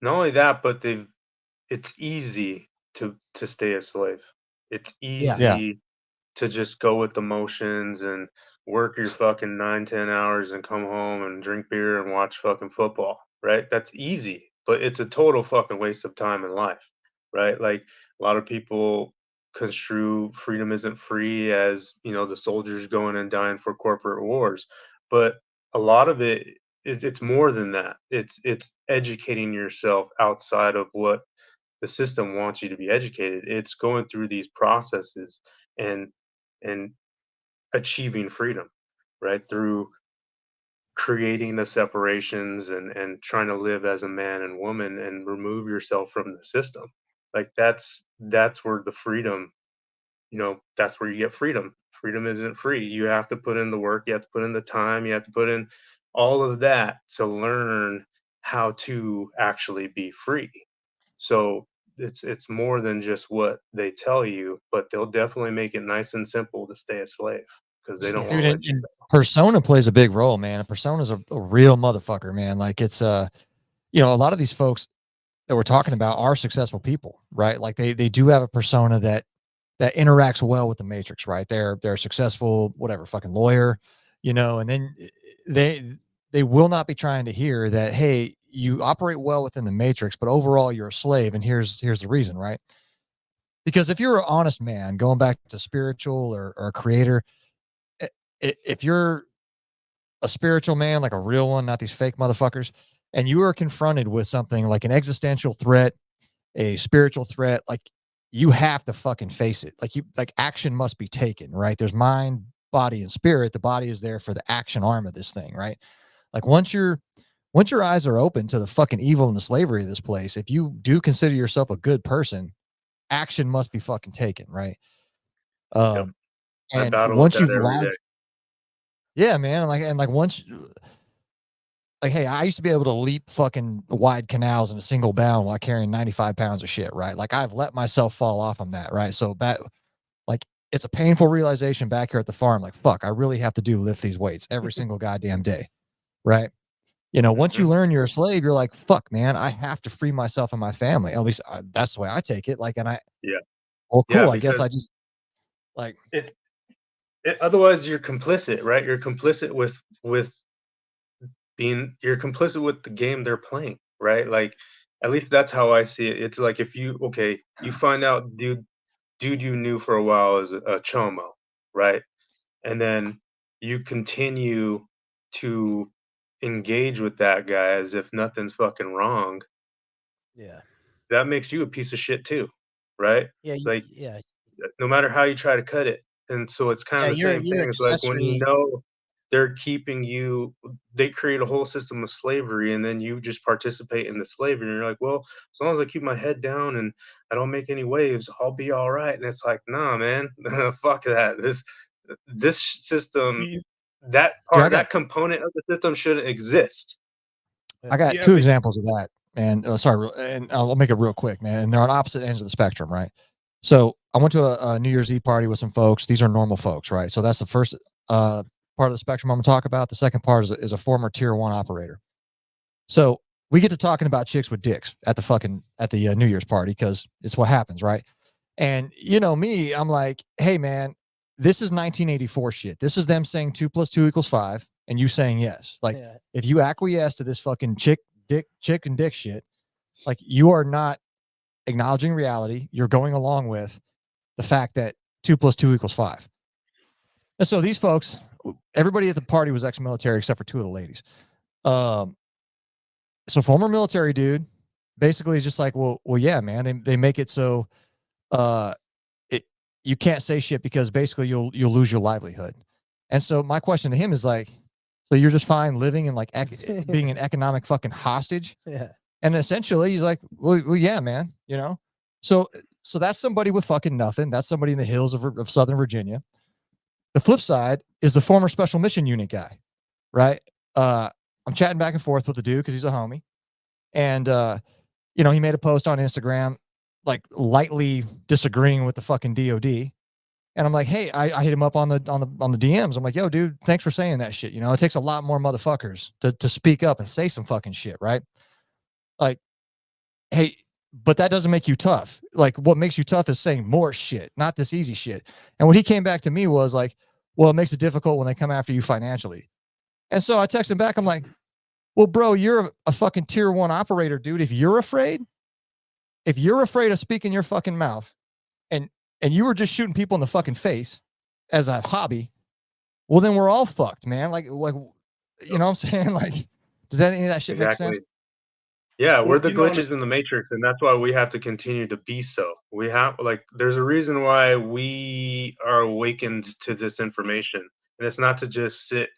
Not only that, but it's easy to stay a slave. It's easy to just go with the motions and work your fucking 9-10 hours and come home and drink beer and watch fucking football, right? That's easy, but it's a total fucking waste of time in life, right? Like a lot of people construe freedom isn't free as, you know, the soldiers going and dying for corporate wars, but a lot of it is, it's more than that. It's educating yourself outside of what the system wants you to be educated. It's going through these processes and achieving freedom, right? Through creating the separations and trying to live as a man and woman and remove yourself from the system. Like that's where the freedom, you know, that's where you get freedom. Freedom isn't free. You have to put in the work, you have to put in the time, you have to put in all of that to learn how to actually be free. So it's more than just what they tell you, but they'll definitely make it nice and simple to stay a slave because they don't want to let you and persona plays a big role, man. A persona is a real motherfucker, man. Like it's you know, a lot of these folks that we're talking about are successful people, right? Like they do have a persona that interacts well with the matrix, right? They're a successful whatever fucking lawyer, you know, and then they will not be trying to hear that, hey, you operate well within the matrix, but overall you're a slave, and here's the reason, right? Because if you're an honest man, going back to spiritual or a creator, if you're a spiritual man, like a real one, not these fake motherfuckers, and you are confronted with something like an existential threat, a spiritual threat, like you have to fucking face it. Like action must be taken, right? There's mind, body, and spirit. The body is there for the action arm of this thing, right? Like once your eyes are open to the fucking evil and the slavery of this place, if you do consider yourself a good person, action must be fucking taken, right? Yep. I And battle once with you've that every latched, day. yeah, man, like once, like, hey, I used to be able to leap fucking wide canals in a single bound while carrying 95 pounds of shit, right? Like I've let myself fall off on that, right? So like it's a painful realization back here at the farm. Like, fuck, I really have to lift these weights every single goddamn day, right? You know, once you learn you're a slave, you're like, fuck, man, I have to free myself and my family. At least that's the way I take it. Like, and Yeah. well, cool. Yeah, I guess because I just like, otherwise you're complicit, right? You're complicit with you're complicit with the game they're playing, right? Like at least that's how I see it. It's like if you find out dude you knew for a while is a chomo, right? And then you continue to engage with that guy as if nothing's fucking wrong. Yeah. That makes you a piece of shit too, right? Yeah. Like Yeah. no matter how you try to cut it. And so it's kind Yeah. of the same You're thing. It's like when you accessory. know they're keeping you, they create a whole system of slavery, and then you just participate in the slavery. And you're like, well, as long as I keep my head down and I don't make any waves, I'll be all right. And it's like, nah, man, fuck that. This system, that dude, that component of the system shouldn't exist. I got Yeah, two but- examples of that, man. Sorry, and I'll make it real quick, man. And they're on opposite ends of the spectrum, right? So I went to a New Year's Eve party with some folks. These are normal folks, right? So that's the first part of the spectrum I'm gonna talk about. The second part is a former tier 1 operator. So we get to talking about chicks with dicks at the New Year's party because it's what happens, right? And you know me, I'm like, hey man, this is 1984 shit. This is them saying 2 + 2 = 5. and you saying yes. Like if you acquiesce to this fucking chick and dick shit, like you are not acknowledging reality. You're going along with the fact that 2 + 2 = 5. And so these folks, everybody at the party was ex-military except for 2 of the ladies. So former military dude basically is just like, well, yeah, man, they make it so you can't say shit because basically you'll lose your livelihood. And so my question to him is like, so you're just fine living in like being an economic fucking hostage? Yeah. And essentially he's like, well, yeah, man, you know? So that's somebody with fucking nothing. That's somebody in the hills of Southern Virginia. The flip side is the former special mission unit guy, right? I'm chatting back and forth with the dude because he's a homie. And, you know, he made a post on Instagram, like lightly disagreeing with the fucking DOD. And I'm like, hey, I hit him up on the DMs. I'm like, yo, dude, thanks for saying that shit. You know, it takes a lot more motherfuckers to speak up and say some fucking shit, right? Like, hey, but that doesn't make you tough. Like, what makes you tough is saying more shit, not this easy shit. And what he came back to me was like, well, it makes it difficult when they come after you financially. And so I texted him back. I'm like, well, bro, you're a fucking tier 1 operator, dude. If you're afraid of speaking your fucking mouth and you were just shooting people in the fucking face as a hobby, well, then we're all fucked, man. Like, you know what I'm saying? Like, does any of that shit make sense? Yeah, we're Well, the you know, glitches in the matrix, and that's why we have to continue to be so. We have, like, there's a reason why we are awakened to this information, and it's not to just sit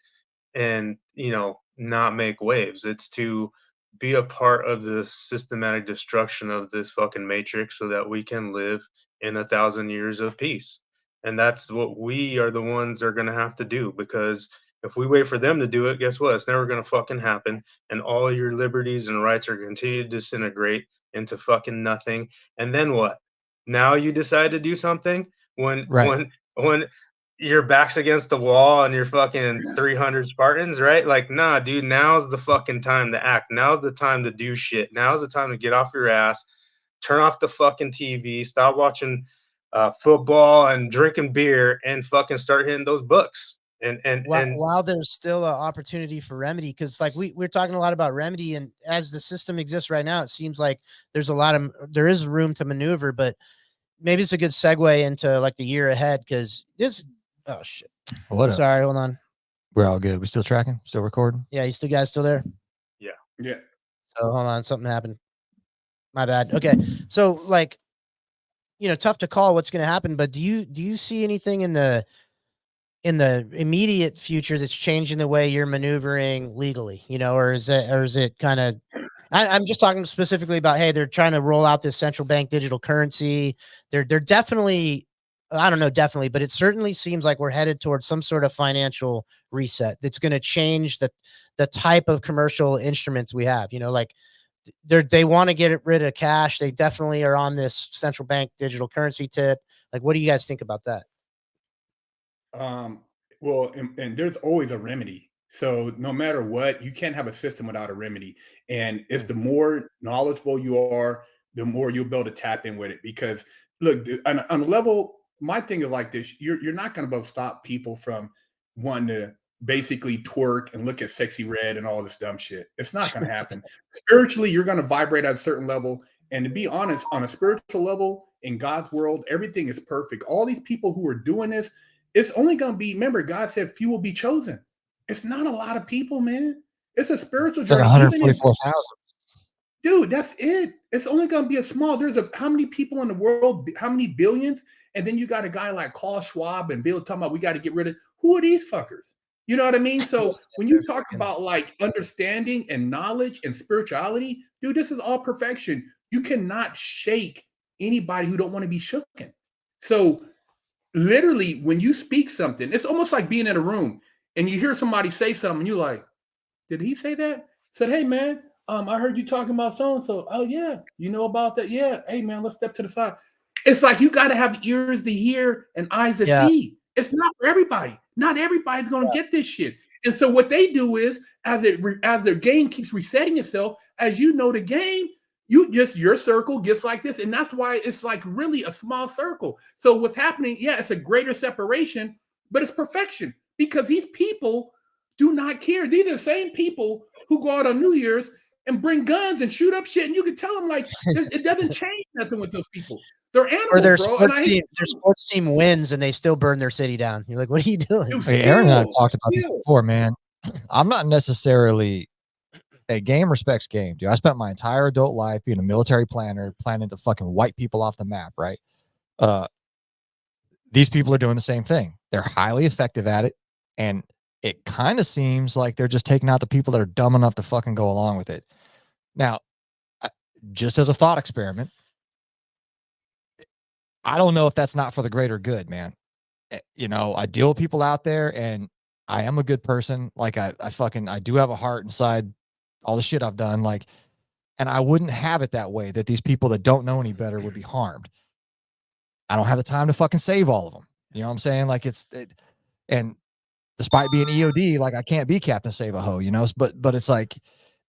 and, you know, not make waves. It's to be a part of the systematic destruction of this fucking matrix so that we can live in 1,000 years of peace. And that's what we are the ones that are going to have to do, because if we wait for them to do it, guess what? It's never going to fucking happen. And all your liberties and rights are going to continue to disintegrate into fucking nothing. And then what? Now you decide to do something when Right. when your back's against the wall and you're fucking 300 Spartans, right? Like, nah, dude, now's the fucking time to act. Now's the time to do shit. Now's the time to get off your ass, turn off the fucking TV, stop watching football and drinking beer, and fucking start hitting those books. And While there's still an opportunity for remedy, because like we're talking a lot about remedy, and as the system exists right now, it seems like there is room to maneuver, but maybe it's a good segue into like the year ahead, because oh shit. What up? Sorry, hold on. We're all good. We still tracking? Still recording? Yeah, you guys still there? yeah. So hold on, something happened. My bad. Okay. So like, you know, tough to call what's going to happen, but do you see anything in the immediate future that's changing the way you're maneuvering legally, you know, or is it kind of, I'm just talking specifically about, hey, they're trying to roll out this central bank digital currency. They're definitely, I don't know, definitely, but it certainly seems like we're headed towards some sort of financial reset that's going to change the type of commercial instruments we have, you know, like they want to get rid of cash. They definitely are on this central bank digital currency tip. Like, what do you guys think about that? Well, and there's always a remedy. So no matter what, you can't have a system without a remedy. And it's the more knowledgeable you are, the more you'll be able to tap in with it. Because look, on a level, my thing is like this: you're not going to be able to stop people from wanting to basically twerk and look at sexy red and all this dumb shit. It's not going to happen. Spiritually, you're going to vibrate at a certain level. And to be honest, on a spiritual level, in God's world, everything is perfect. All these people who are doing this, it's only going to be, remember, God said few will be chosen. It's not a lot of people, man. It's a spiritual It's like journey. 144,000. Dude, that's it. It's only going to be a small, how many people in the world, how many billions? And then you got a guy like Klaus Schwab and Bill talking about, we got to get rid of, who are these fuckers? You know what I mean? So when you talk about like understanding and knowledge and spirituality, dude, this is all perfection. You cannot shake anybody who don't want to be shooken. So literally, when you speak something, it's almost like being in a room and you hear somebody say something and you're like, did he say that? Said, hey man, I heard you talking about so-and-so. Oh yeah, you know about that? Yeah. Hey man, let's step to the side. It's like you got to have ears to hear and eyes to see. It's not for everybody. Not everybody's going to get this shit. And so what they do is, as their game keeps resetting itself, as you know the game, your circle gets like this. And that's why it's like really a small circle. So what's happening, yeah, it's a greater separation, but it's perfection, because these people do not care. These are the same people who go out on New Year's and bring guns and shoot up shit. And you can tell them like it doesn't change nothing with those people. They're animals, Or their bro. And I hate sports team wins and they still burn their city down. You're like, what are you doing? Hey, Aaron and I talked about this before, man. I'm not necessarily a game respects game, dude. I spent my entire adult life being a military planner, planning to fucking wipe people off the map, right? These people are doing the same thing. They're highly effective at it, and it kind of seems like they're just taking out the people that are dumb enough to fucking go along with it. Now, just as a thought experiment, I don't know if that's not for the greater good, man. You know, I deal with people out there, and I am a good person. Like I do have a heart inside all the shit I've done. Like, and I wouldn't have it that way, that these people that don't know any better would be harmed. I don't have the time to fucking save all of them. You know what I'm saying? Like and despite being EOD, like I can't be Captain Save a Ho, you know, but it's like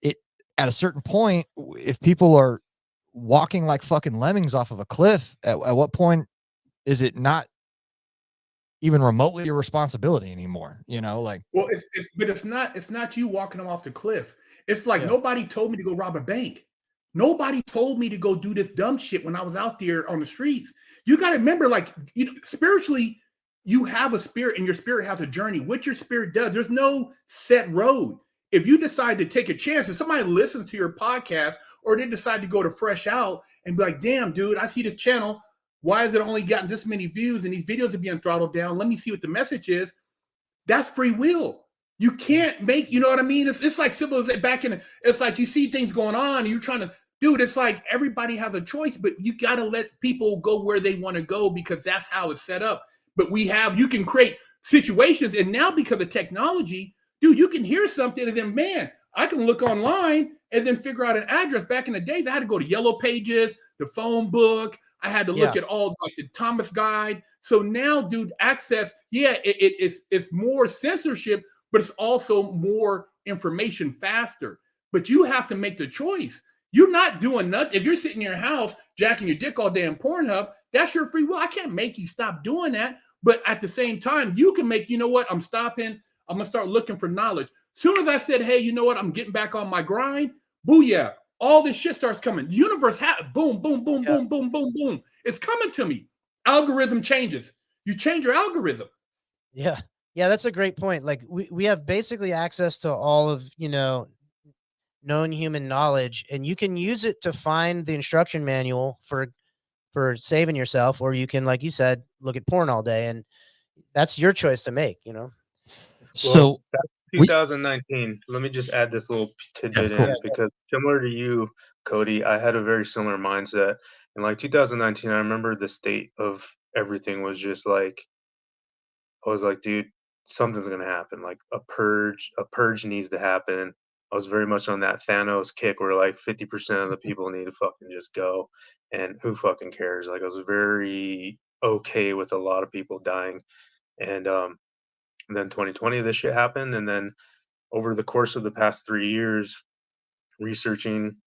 at a certain point, if people are walking like fucking lemmings off of a cliff, at what point is it not even remotely your responsibility anymore? You know, like, well, it's not you walking them off the cliff. It's like nobody told me to go rob a bank. Nobody told me to go do this dumb shit when I was out there on the streets. You got to remember, like, spiritually, you have a spirit and your spirit has a journey. What your spirit does, there's no set road. If you decide to take a chance, if somebody listens to your podcast or they decide to go to Fresh Out and be like, damn, dude, I see this channel. Why has it only gotten this many views and these videos are being throttled down? Let me see what the message is. That's free will. You can't make, you know what I mean? It's like civilization it's like you see things going on and you're trying to, dude, it's like everybody has a choice, but you got to let people go where they want to go because that's how it's set up. But you can create situations. And now because of technology, dude, you can hear something and then, man, I can look online and then figure out an address. Back in the days, I had to go to Yellow Pages, the phone book. I had to look at all like the Thomas Guide. So now, dude, access, it's more censorship, but it's also more information faster. But you have to make the choice. You're not doing nothing. If you're sitting in your house jacking your dick all day in Pornhub, that's your free will. I can't make you stop doing that. But at the same time, you can make, you know what? I'm stopping. I'm going to start looking for knowledge. Soon as I said, hey, you know what? I'm getting back on my grind. Booyah. All this shit starts coming. The universe, boom, boom, boom, boom, boom, boom, boom. It's coming to me. Algorithm changes. You change your algorithm. Yeah. Yeah, that's a great point. Like we have basically access to all of, known human knowledge, and you can use it to find the instruction manual for saving yourself, or you can, like you said, look at porn all day, and that's your choice to make, So that's 2019. Let me just add this little tidbit in because similar to you, Cody, I had a very similar mindset. In like 2019, I remember the state of everything was just like, I was like, dude, something's gonna happen. Like a purge needs to happen. I was very much on that Thanos kick where like 50% of the people need to fucking just go, and who fucking cares? Like I was very okay with a lot of people dying, and then 2020 this shit happened, and then over the course of the past 3 years, researching,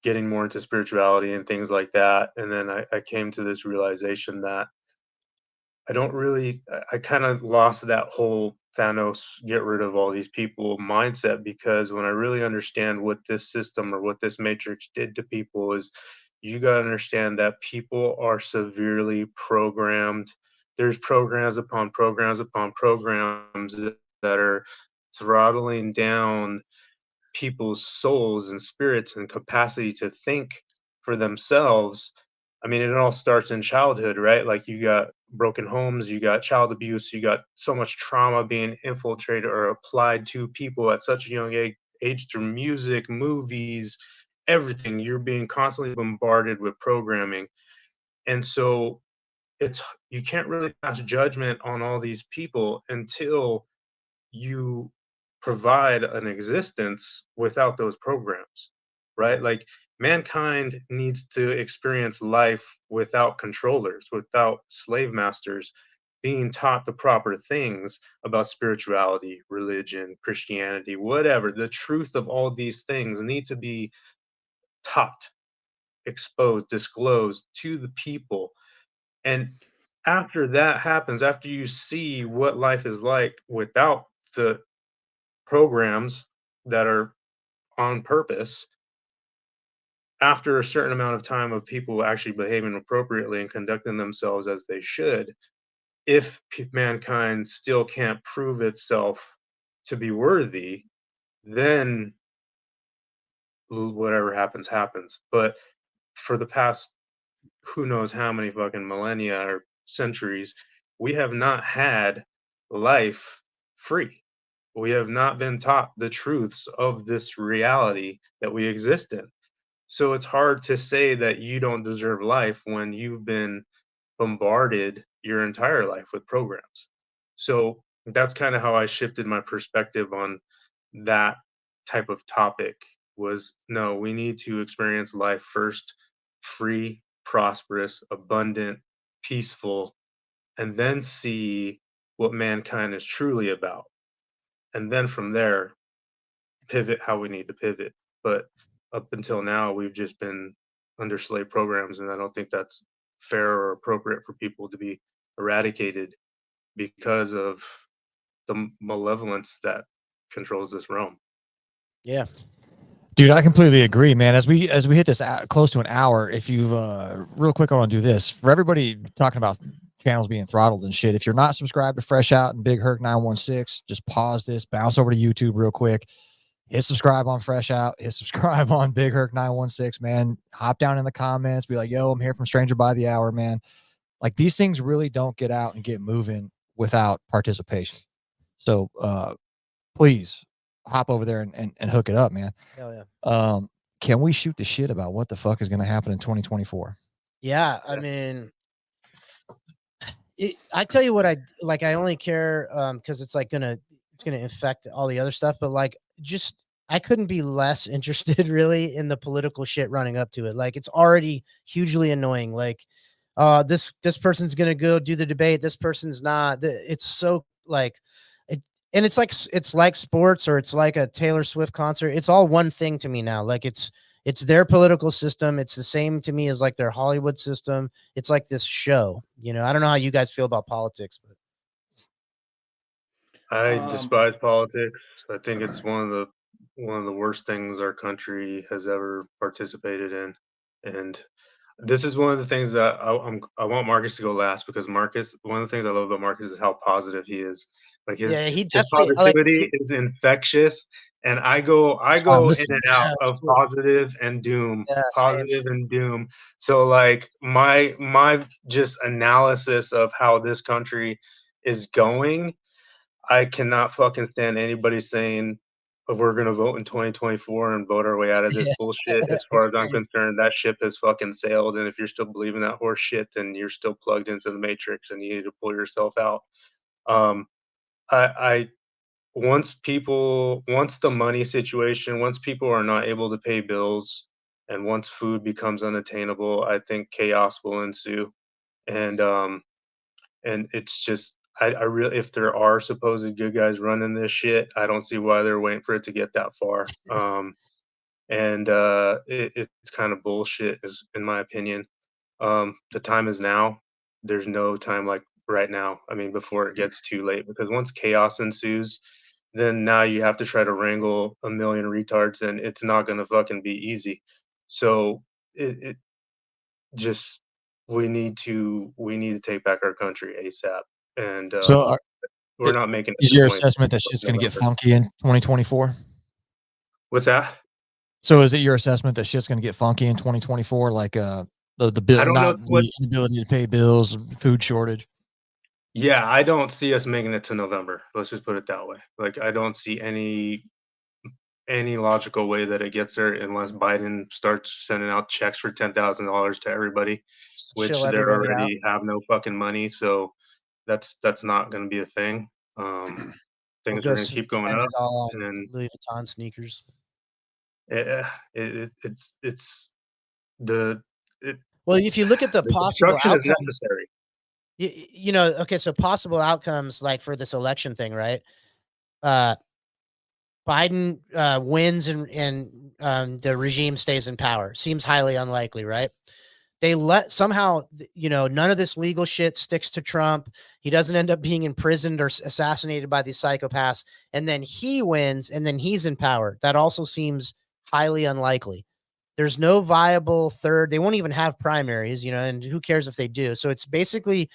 getting more into spirituality and things like that, and then I came to this realization that I kind of lost that whole Thanos get rid of all these people mindset, because when I really understand what this system or what this matrix did to people is, you got to understand that people are severely programmed. There's programs upon programs upon programs that are throttling down people's souls and spirits and capacity to think for themselves. I mean, it all starts in childhood, right? Like you got broken homes, you got child abuse, you got so much trauma being infiltrated or applied to people at such a young age through music, movies, everything. You're being constantly bombarded with programming. And so you can't really pass judgment on all these people until you provide an existence without those programs, right? Like mankind needs to experience life without controllers, without slave masters, being taught the proper things about spirituality, religion, Christianity, whatever. The truth of all these things need to be taught, exposed, disclosed to the people. And after that happens, after you see what life is like without the programs that are on purpose, after a certain amount of time of people actually behaving appropriately and conducting themselves as they should, if mankind still can't prove itself to be worthy, then whatever happens, happens. But for the past who knows how many fucking millennia or centuries, we have not had life free. We have not been taught the truths of this reality that we exist in. So it's hard to say that you don't deserve life when you've been bombarded your entire life with programs. So that's kind of how I shifted my perspective on that type of topic. Was no, we need to experience life first, free, prosperous, abundant, peaceful, and then see what mankind is truly about. And then from there, pivot how we need to pivot. But up until now, we've just been under slave programs, and I don't think that's fair or appropriate for people to be eradicated because of the malevolence that controls this realm. Yeah. Dude, I completely agree, man. As we hit this close to an hour, if you real quick, I want to do this for everybody talking about channels being throttled and shit. If you're not subscribed to Fresh Out and Big Herc 916, just pause this, bounce over to YouTube real quick, hit subscribe on Fresh Out, hit subscribe on Big Herc 916, man. Hop down in the comments, be like, yo, I'm here from Stranger by the Hour, man. Like, these things really don't get out and get moving without participation. So please hop over there and hook it up, man. Hell yeah. Can we shoot the shit about what the fuck is going to happen in 2024? Yeah, I mean, I tell you what, I only care because it's gonna affect all the other stuff, but like, just I couldn't be less interested really in the political shit running up to it. Like, it's already hugely annoying. Like, this person's gonna go do the debate, this person's not. It's so like it, and it's like sports, or it's like a Taylor Swift concert. It's all one thing to me now. Like, it's their political system. It's the same to me as like their Hollywood system. It's like this show, I don't know how you guys feel about politics, but I despise politics. I think it's one of the worst things our country has ever participated in. And this is one of the things that I want Marcus to go last, because Marcus, one of the things I love about Marcus is how positive he is. Like, his he his definitely positivity is infectious, and I go in and out of cool. positive and doom, Yeah, positive and doom. So like my just analysis of how this country is going, I cannot fucking stand anybody saying, "Oh, we're gonna vote in 2024 and vote our way out of this Yeah. bullshit." As far as I'm concerned, that ship has fucking sailed. And if you're still believing that horse shit, then you're still plugged into the matrix and you need to pull yourself out. Um, I once the money situation, once people are not able to pay bills, and once food becomes unattainable, I think chaos will ensue. And it's just, I really, if there are supposed good guys running this shit, I don't see why they're waiting for it to get that far. It's kind of bullshit, is in my opinion. The time is now. There's no time like right now. I mean, before it gets too late, because once chaos ensues, then now you have to try to wrangle a million retards, and it's not gonna fucking be easy. So it just, we need to take back our country ASAP. And So we're not making it is to your 20 assessment that shit's going to get November. funky in 2024? What's that? So is it your assessment that shit's going to get funky in 2024? Like the bill, I don't know not what. the inability to pay bills, food shortage. Yeah, I don't see us making it to November. Let's just put it that way. Like, I don't see any logical way that it gets there, unless Biden starts sending out checks for $10,000 to everybody, which chill they everybody out. already have no fucking money. So that's not going to be a thing. Things are going to keep going spend up, it all on and Louis Vuitton sneakers. it's the Well, if you look at the possible destruction is outcomes, necessary. okay, so possible outcomes like for this election thing, right? Biden wins and the regime stays in power. Seems highly unlikely, right? They let somehow, none of this legal shit sticks to Trump. He doesn't end up being imprisoned or assassinated by these psychopaths. And then he wins and then he's in power. That also seems highly unlikely. There's no viable third. They won't even have primaries, and who cares if they do? So it's basically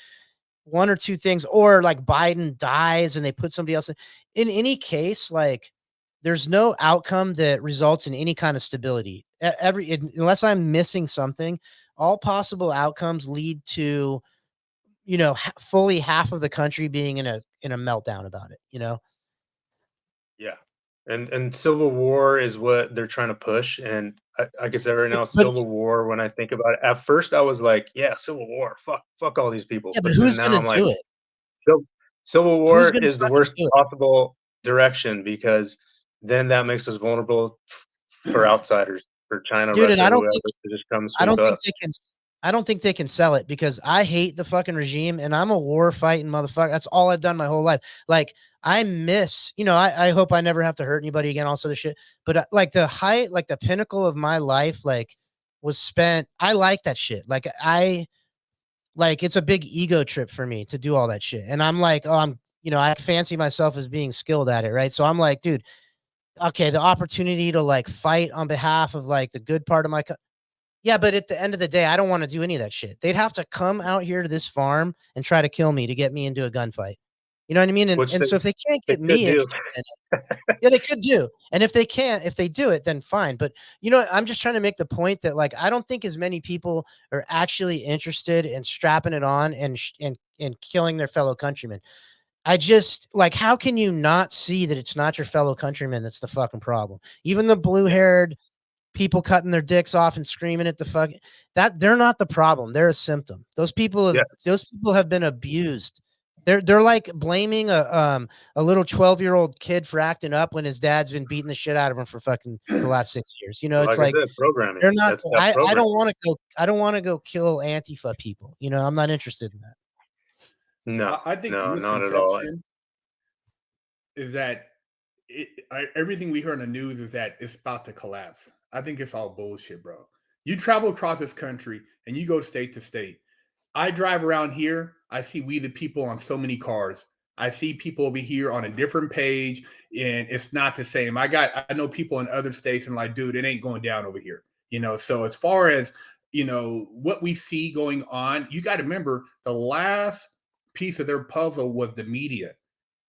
one or two things, or like Biden dies and they put somebody else in any case, like there's no outcome that results in any kind of stability. Unless I'm missing something, all possible outcomes lead to, fully half of the country being in a meltdown about it, Yeah. And civil war is what they're trying to push. And I guess right now, But civil war, when I think about it, at first I was like, yeah, civil war, fuck all these people. yeah, but But then who's now going I'm to like, do it? civil Who's war going to is the fucking worst do it? possible direction, because then that makes us vulnerable for outsiders, for China, Dude, and Russia, whoever, to just come I sweep don't think us. they can. I don't think they can sell it because I hate the fucking regime and I'm a war fighting motherfucker. That's all I've done my whole life. Like I miss, I hope I never have to hurt anybody again, all sort of shit. But like the height, like the pinnacle of my life, like was spent. I like that shit. Like it's a big ego trip for me to do all that shit. And I'm like, oh, I fancy myself as being skilled at it. Right. So I'm like, dude, okay, the opportunity to like fight on behalf of like the good part of my yeah, but at the end of the day, I don't want to do any of that shit. They'd have to come out here to this farm and try to kill me to get me into a gunfight. You know what I mean? Which And so if they can't they get me could do. interested in it, yeah, they could do. And if they do it, then fine. But I'm just trying to make the point that like I don't think as many people are actually interested in strapping it on and killing their fellow countrymen. I just like, how can you not see that it's not your fellow countrymen that's the fucking problem? Even the blue-haired people cutting their dicks off and screaming at the fuck that they're not the problem. They're a symptom. Those people have been abused. They're like blaming a little 12-year-old kid for acting up when his dad's been beating the shit out of him for fucking the last 6 years. It's Like I like said, programming. they're not. That's I programming. don't want to go kill Antifa people. I'm not interested in that. No, I think the no, not at all. misconception is that everything we hear on the news is that it's about to collapse. I think it's all bullshit, bro. You travel across this country and you go state to state. I drive around here. I see we the people on so many cars. I see people over here on a different page, and it's not the same. I know people in other states, and like, dude, it ain't going down over here. So as far as what we see going on, you got to remember the last piece of their puzzle was the media.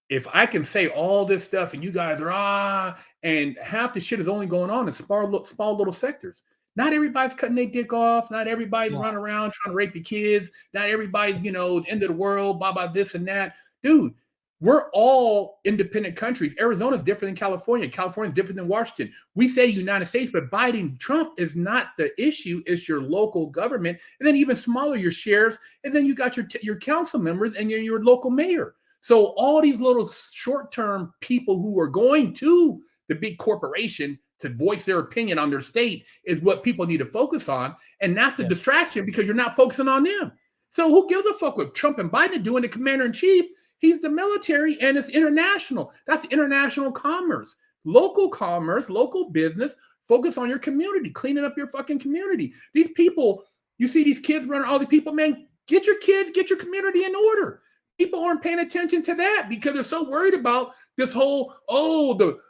If I can say all this stuff and you guys are and half the shit is only going on in small little sectors. Not everybody's cutting their dick off. Not everybody's running around trying to rape your kids. Not everybody's, end of the world, blah, blah, this and that. Dude, we're all independent countries. Arizona's different than California. California's different than Washington. We say United States, but Biden, Trump is not the issue. It's your local government. And then even smaller, your sheriffs. And then you got your council members and your local mayor. So all these little short-term people who are going to the big corporation to voice their opinion on their state is what people need to focus on. And that's a distraction because you're not focusing on them. So who gives a fuck what Trump and Biden are doing? The commander-in-chief, he's the military and it's international. That's international commerce, local business. Focus on your community, cleaning up your fucking community. These people, you see these kids running, all these people, man, get your kids, get your community in order. People aren't paying attention to that because they're so worried about this whole,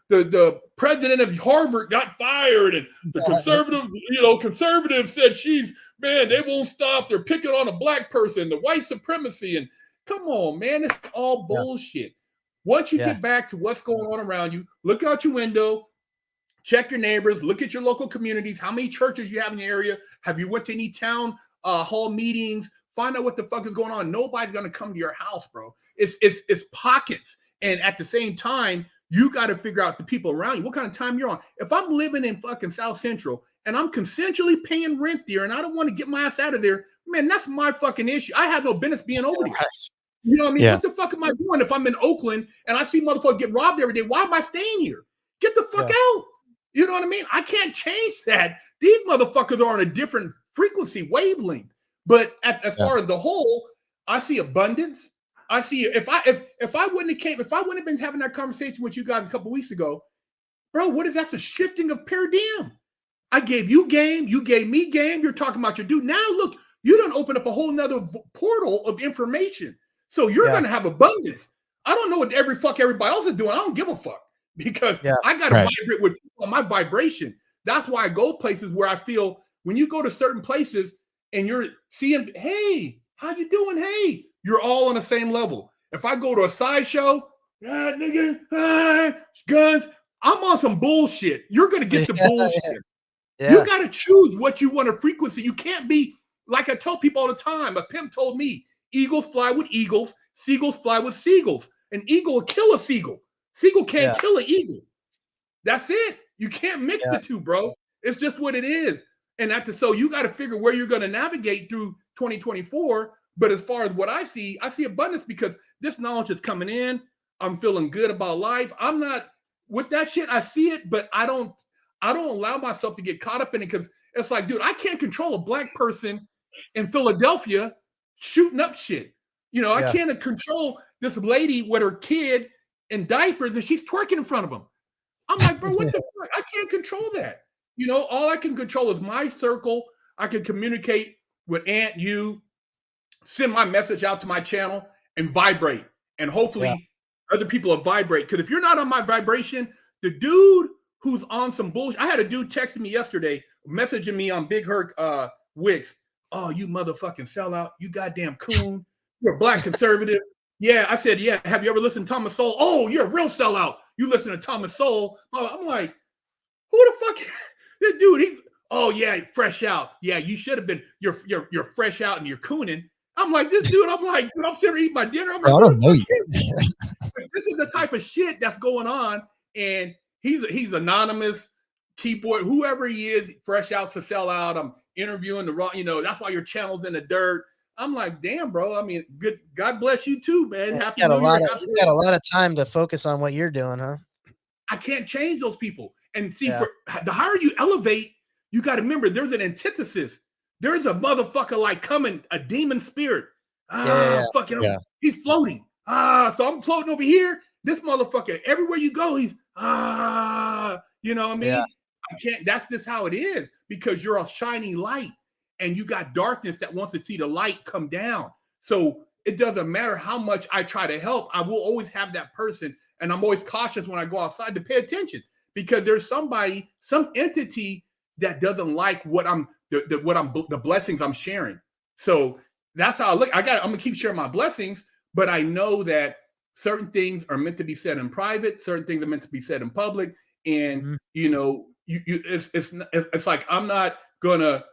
the president of Harvard got fired and the conservative said they won't stop. They're picking on a black person, the white supremacy. And come on, man, it's all bullshit. Once you get back to what's going on around you, look out your window, check your neighbors, look at your local communities, how many churches you have in the area. Have you went to any town hall meetings? Find out what the fuck is going on. Nobody's gonna come to your house, bro. It's pockets. And at the same time, you got to figure out the people around you, what kind of time you're on. If I'm living in fucking South Central and I'm consensually paying rent there and I don't want to get my ass out of there, man, that's my fucking issue. I have no business being over there. You know what I mean? Yeah. What the fuck am I doing if I'm in Oakland and I see motherfuckers get robbed every day? Why am I staying here? Get the fuck out. You know what I mean? I can't change that. These motherfuckers are on a different frequency wavelength. But as far as the whole, I see abundance. I see if I wouldn't have been having that conversation with you guys a couple weeks ago, bro, what is that's a shifting of paradigm. I gave you game. You gave me game. You're talking about your dude. Now look, you done open up a whole nother portal of information. So you're going to have abundance. I don't know what everybody else is doing. I don't give a fuck because I got to vibrate with people on my vibration. That's why I go places where I feel when you go to certain places and you're seeing, hey, how you doing? Hey, you're all on the same level. If I go to a sideshow, nigga, guns, I'm on some bullshit. You're going to get the bullshit. You got to choose what you want to frequency. You can't be, like I tell people all the time, a pimp told me, eagles fly with eagles, seagulls fly with seagulls. An eagle will kill a seagull. Seagull can't kill an eagle. That's it. You can't mix the two, bro. It's just what it is. And so you got to figure where you're going to navigate through 2024. But as far as what I see abundance because this knowledge is coming in. I'm feeling good about life. I'm not with that shit. I see it, but I don't allow myself to get caught up in it because it's like, dude, I can't control a black person in Philadelphia shooting up shit. You know, I can't control this lady with her kid in diapers and she's twerking in front of him. I'm like, bro, what the fuck? I can't control that. You know, all I can control is my circle. I can communicate with Aunt, you, send my message out to my channel and vibrate. And hopefully other people will vibrate. Because if you're not on my vibration, the dude who's on some bullshit. I had a dude texting me yesterday, messaging me on Big Herc Wix. Oh, you motherfucking sellout. You goddamn coon. You're a black conservative. Yeah, I said, yeah. Have you ever listened to Thomas Sowell? Oh, you're a real sellout. You listen to Thomas Sowell. I'm like, who the fuck? This dude, oh yeah, fresh out. Yeah, you should have been, you're fresh out and you're cooning. I'm like, this dude, I'm sitting there eating my dinner. I'm like, I don't know you. This is the type of shit that's going on. And he's anonymous, keyboard, whoever he is, fresh out to sell out. I'm interviewing the raw, that's why your channel's in the dirt. I'm like, damn, bro. I mean, good. God bless you too, man. Happy New Year. He's got a lot of time to focus on what you're doing, huh? I can't change those people. And see, the higher you elevate, you got to remember there's an antithesis. There's a motherfucker like coming, a demon spirit. He's floating. So I'm floating over here. This motherfucker, everywhere you go, he's you know what I mean? Yeah. I can't, that's just how it is because you're a shining light and you got darkness that wants to see the light come down. So it doesn't matter how much I try to help, I will always have that person. And I'm always cautious when I go outside to pay attention because there's somebody, some entity that doesn't like what I'm, the blessings I'm sharing. So that's how I look. I'm gonna keep sharing my blessings, but I know that certain things are meant to be said in private, certain things are meant to be said in public. And it's like I'm not gonna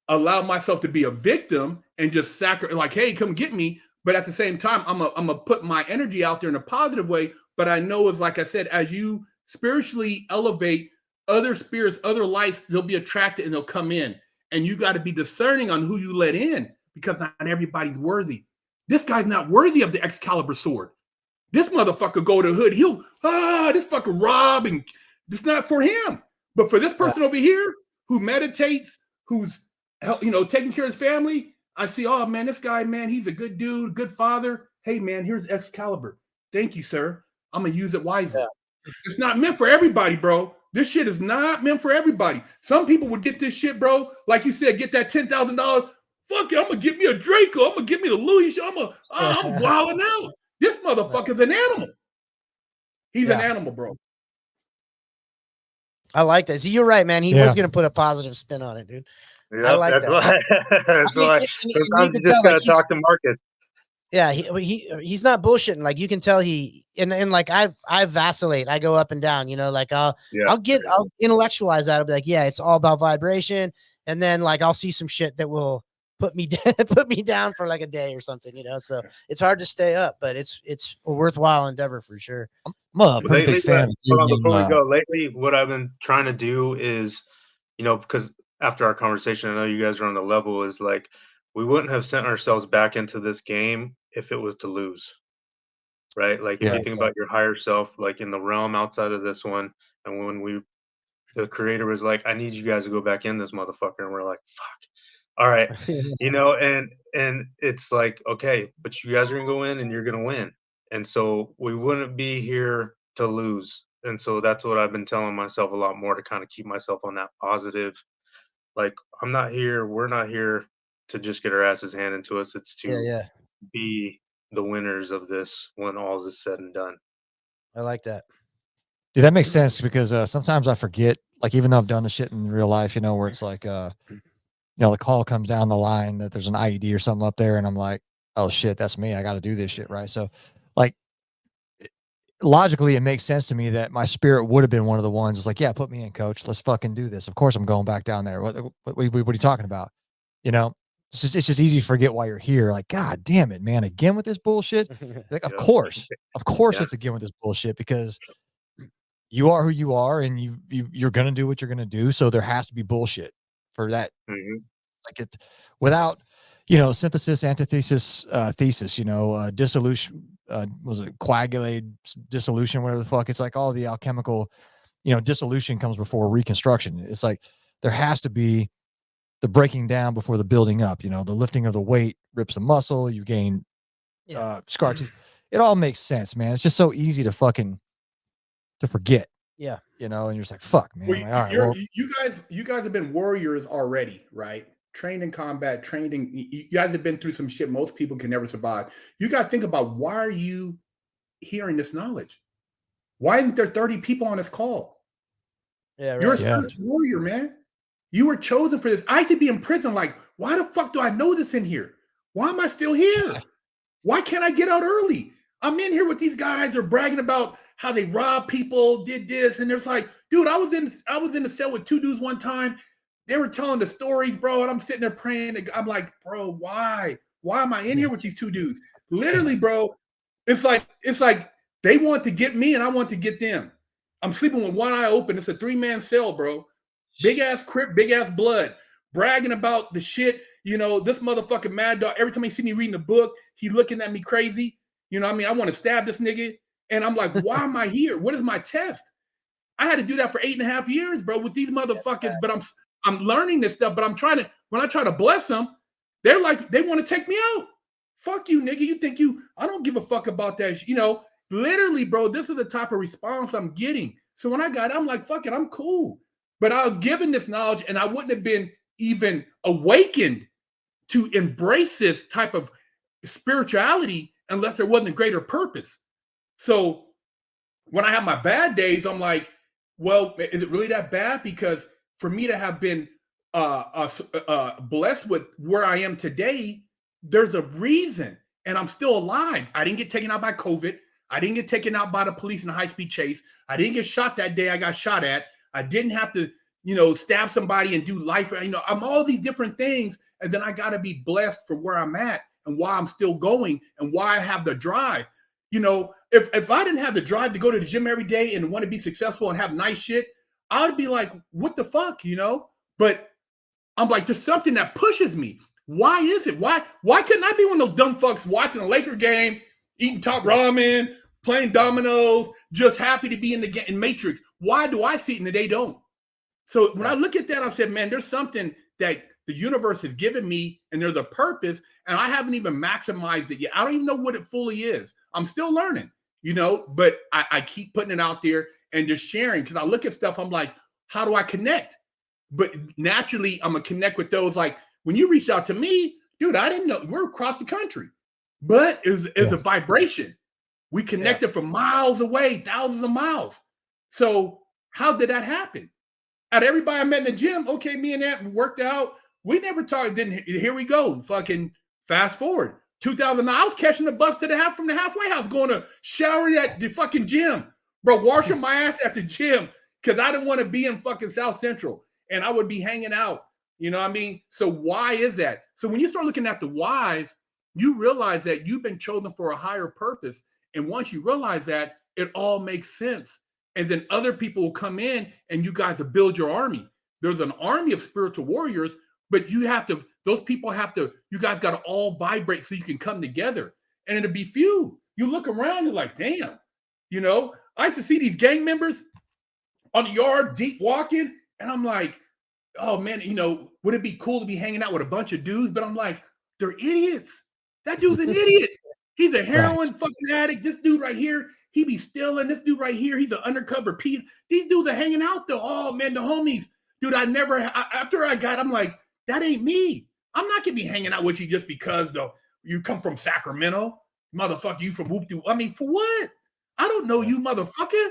allow myself to be a victim and just like, hey, come get me. But at the same time, I'm gonna put my energy out there in a positive way. But I know it's like I said, as you spiritually elevate other spirits, other lights, they'll be attracted and they'll come in. And you got to be discerning on who you let in because not everybody's worthy. This guy's not worthy of the Excalibur sword. This motherfucker go to the hood. He'll, this fucker rob and it's not for him. But for this person over here who meditates, who's, taking care of his family, I see, oh man, this guy, man, he's a good dude, good father. Hey man, here's Excalibur. Thank you, sir. I'm going to use it wisely. Yeah. It's not meant for everybody, bro. This shit is not meant for everybody. Some people would get this shit, bro. Like you said, get that $10,000. Fuck it, I'm gonna get me a Draco. I'm gonna get me the Louis. I'm wilding out. This motherfucker's an animal. He's an animal, bro. I like that. See, you're right, man. He was gonna put a positive spin on it, dude. Yep, I like that. That's why sometimes you just gotta talk to Marcus. Yeah, he's not bullshitting. Like you can tell and like I vacillate. I go up and down, like I'll intellectualize that. I'll be like, yeah, it's all about vibration. And then like I'll see some shit that will put me down for like a day or something, So it's hard to stay up, but it's a worthwhile endeavor for sure. I'm a pretty big fan. Before we go, lately what I've been trying to do is, because after our conversation, I know you guys are on the level, is like we wouldn't have sent ourselves back into this game if it was to lose, right? Like if you think about your higher self, like in the realm outside of this one, and when the creator was like, I need you guys to go back in this motherfucker, and we're like, fuck, all right, and it's like, okay, but you guys are gonna go in and you're gonna win, and so we wouldn't be here to lose, and so that's what I've been telling myself a lot more to kind of keep myself on that positive Like, I'm not here. We're not here to just get our asses handed to us. It's to Yeah. be the winners of this when all is said and done. I like that. Dude, that makes sense because sometimes I forget, like, even though I've done the shit in real life, where it's like, the call comes down the line that there's an IED or something up there, and I'm like, oh shit, that's me. I got to do this shit, right? So, like, logically, it makes sense to me that my spirit would have been one of the ones. It's like, yeah, put me in, coach. Let's fucking do this. Of course, I'm going back down there. What are you talking about? It's just easy to forget why you're here. Like, God damn it, man, again with this bullshit. Like, of course, Yeah. it's again with this bullshit because you are who you are, and you're gonna do what you're gonna do. So there has to be bullshit for that. Mhm. Like, it's without, synthesis, antithesis, thesis, dissolution, was it coagulated dissolution, whatever the fuck. It's like all the alchemical, dissolution comes before reconstruction. It's like there has to be the breaking down before the building up. The lifting of the weight rips the muscle, you gain scar tissue. It all makes sense, man. It's just so easy to forget. Yeah. And you're just like, fuck, man. Well, Like, all right, well, you guys have been warriors already, right? Trained in combat, you guys have been through some shit most people can never survive. You got to think about, why are you hearing this knowledge? Why isn't there 30 people on this call? Yeah, right. You're a spiritual warrior, man. You were chosen for this. I could be in prison. Like, why the fuck do I know this in here? Why am I still here? Why can't I get out early? I'm in here with these guys. They're bragging about how they robbed people, did this, and there's like, dude, I was in the cell with two dudes one time. They were telling the stories, bro, and I'm sitting there praying. I'm like, bro, why? Why am I in here with these two dudes? Literally, bro, it's like they want to get me and I want to get them. I'm sleeping with one eye open. It's a 3-man cell, bro. Big ass crip, big ass blood, bragging about the shit. This motherfucking mad dog. Every time he see me reading a book, he looking at me crazy. I want to stab this nigga. And I'm like, why am I here? What is my test? I had to do that for 8.5 years, bro, with these motherfuckers. But I'm learning this stuff. But when I try to bless them, they're like, they want to take me out. Fuck you, nigga. You think I don't give a fuck about that. Literally, bro, this is the type of response I'm getting. So when I got it, I'm like, fuck it, I'm cool. But I was given this knowledge, and I wouldn't have been even awakened to embrace this type of spirituality unless there wasn't a greater purpose. So when I have my bad days, I'm like, well, is it really that bad? Because for me to have been blessed with where I am today, there's a reason, and I'm still alive. I didn't get taken out by COVID. I didn't get taken out by the police in a high-speed chase. I didn't get shot that day I got shot at. I didn't have to, stab somebody and do life. I'm all these different things, and then I got to be blessed for where I'm at and why I'm still going and why I have the drive. If I didn't have the drive to go to the gym every day and want to be successful and have nice shit, I would be like, what the fuck, But I'm like, there's something that pushes me. Why is it? Why couldn't I be one of those dumb fucks watching a Laker game, eating top ramen, playing dominoes, just happy to be in Matrix? Why do I see it and they don't? So when I look at that, I said, man, there's something that the universe has given me, and there's a purpose, and I haven't even maximized it yet. I don't even know what it fully is. I'm still learning, but I keep putting it out there and just sharing, because I look at stuff, I'm like, how do I connect? But naturally, I'm going to connect with those. Like, when you reached out to me, dude, I didn't know. We're across the country. But it's a vibration. We connected from miles away, thousands of miles. So how did that happen? Out of everybody I met in the gym, okay, me and that worked out. We never talked. Here we go. Fucking fast forward. 2009, I was catching the bus to from the halfway house, going to shower at the fucking gym. Bro, washing my ass at the gym because I didn't want to be in fucking South Central. And I would be hanging out. You know what I mean? So why is that? So when you start looking at the whys, you realize that you've been chosen for a higher purpose. And once you realize that, it all makes sense. And then other people will come in and you guys will build your army. There's an army of spiritual warriors, but you guys got to all vibrate so you can come together. And it'll be few. You look around, you're like, damn. I used to see these gang members on the yard, deep walking. And I'm like, oh man, would it be cool to be hanging out with a bunch of dudes? But I'm like, they're idiots. That dude's an idiot. He's a heroin fucking addict. This dude right here, he be stealing. This dude right here, he's an undercover Pete. These dudes are hanging out though. Oh man, the homies. dude, after I got, I'm like, that ain't me. I'm not gonna be hanging out with you just because you come from Sacramento, motherfucker. You from whoop de. I mean, for what? I don't know you, motherfucker.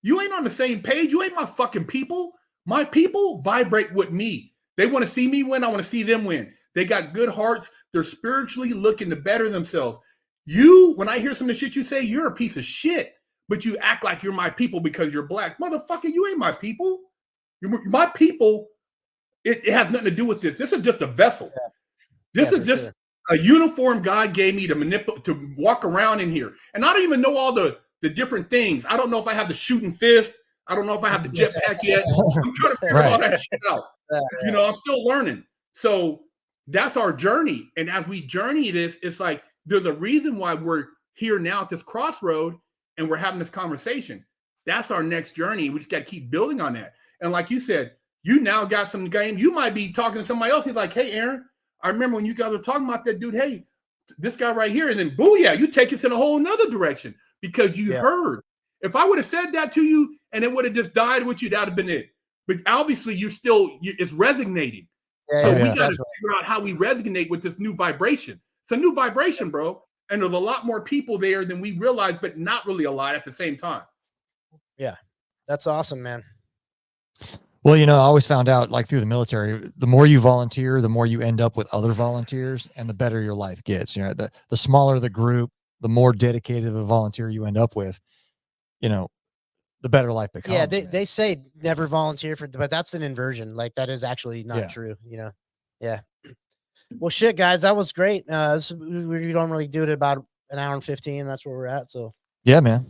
You ain't on the same page. You ain't my fucking people. My people vibrate with me. They want to see me win. I want to see them win. They got good hearts. They're spiritually looking to better themselves. When I hear some of the shit you say, you're a piece of shit, but you act like you're my people because you're black. Motherfucker, you ain't my people. My people, it has nothing to do with this. This is just a vessel. This is just a uniform God gave me to walk around in here. And I don't even know all the different things. I don't know if I have the shooting fist. I don't know if I have the jetpack yet. I'm trying to figure all that shit out. I'm still learning. So that's our journey. And as we journey this, it's like there's a reason why we're here now at this crossroad and we're having this conversation. That's our next journey. We just got to keep building on that. And like you said, you now got some game. You might be talking to somebody else. He's like, hey, Aaron, I remember when you guys were talking about that dude. Hey, this guy right here. And then booyah, you take us in a whole nother direction because you heard. If I would have said that to you and it would have just died with you, that would have been it. But obviously it's resonating. So we got to figure out how we resonate with this new vibration. It's a new vibration, bro. And there's a lot more people there than we realize, but not really a lot at the same time. Yeah. That's awesome, man. Well, I always found out, like through the military, the more you volunteer, the more you end up with other volunteers and the better your life gets. The smaller the group, the more dedicated of a volunteer you end up with, the better life becomes. Yeah. They say never volunteer but that's an inversion. Like that is actually not true, Yeah. Well, shit, guys, that was great. We don't really do it about an hour and 15. That's where we're at. So yeah, man.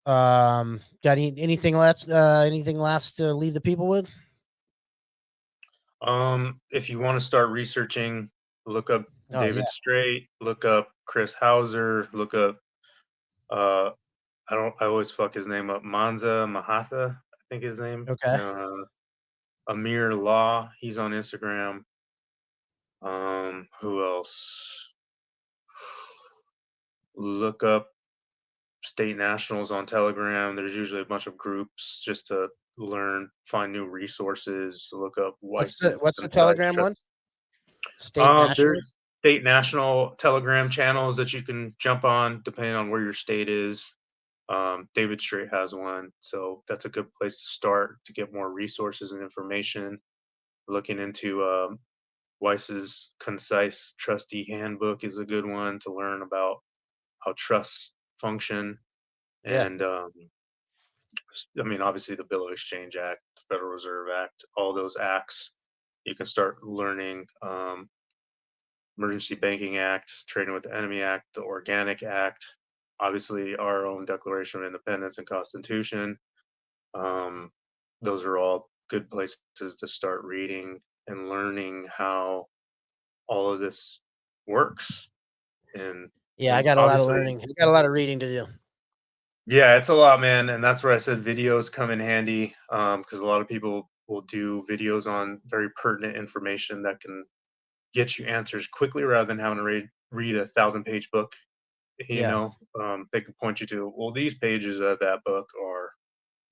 Got anything last to leave the people with? If you want to start researching, look up David Straight, look up Chris Hauser, look up I always fuck his name up. Mahatha, I think his name. Okay. Amir Law, he's on Instagram. Who else? Look up State Nationals on Telegram. There's usually a bunch of groups just to learn, find new resources. Look up what's the Telegram one? State National? There's State National Telegram channels that you can jump on depending on where your state is. David Straight has one, so that's a good place to start to get more resources and information. Looking into Weiss's Concise Trustee Handbook is a good one to learn about how trusts function. And obviously the Bill of Exchange Act, the Federal Reserve Act, all those acts. You can start learning Emergency Banking Act, Trading with the Enemy Act, the Organic Act, obviously our own Declaration of Independence and Constitution. Those are all good places to start reading and learning how all of this works. And I got a lot of learning. I got a lot of reading to do. Yeah, it's a lot, man. And that's where I said videos come in handy, because a lot of people will do videos on very pertinent information that can get you answers quickly rather than having to read a 1,000-page book. They can point you to, well, these pages of that book are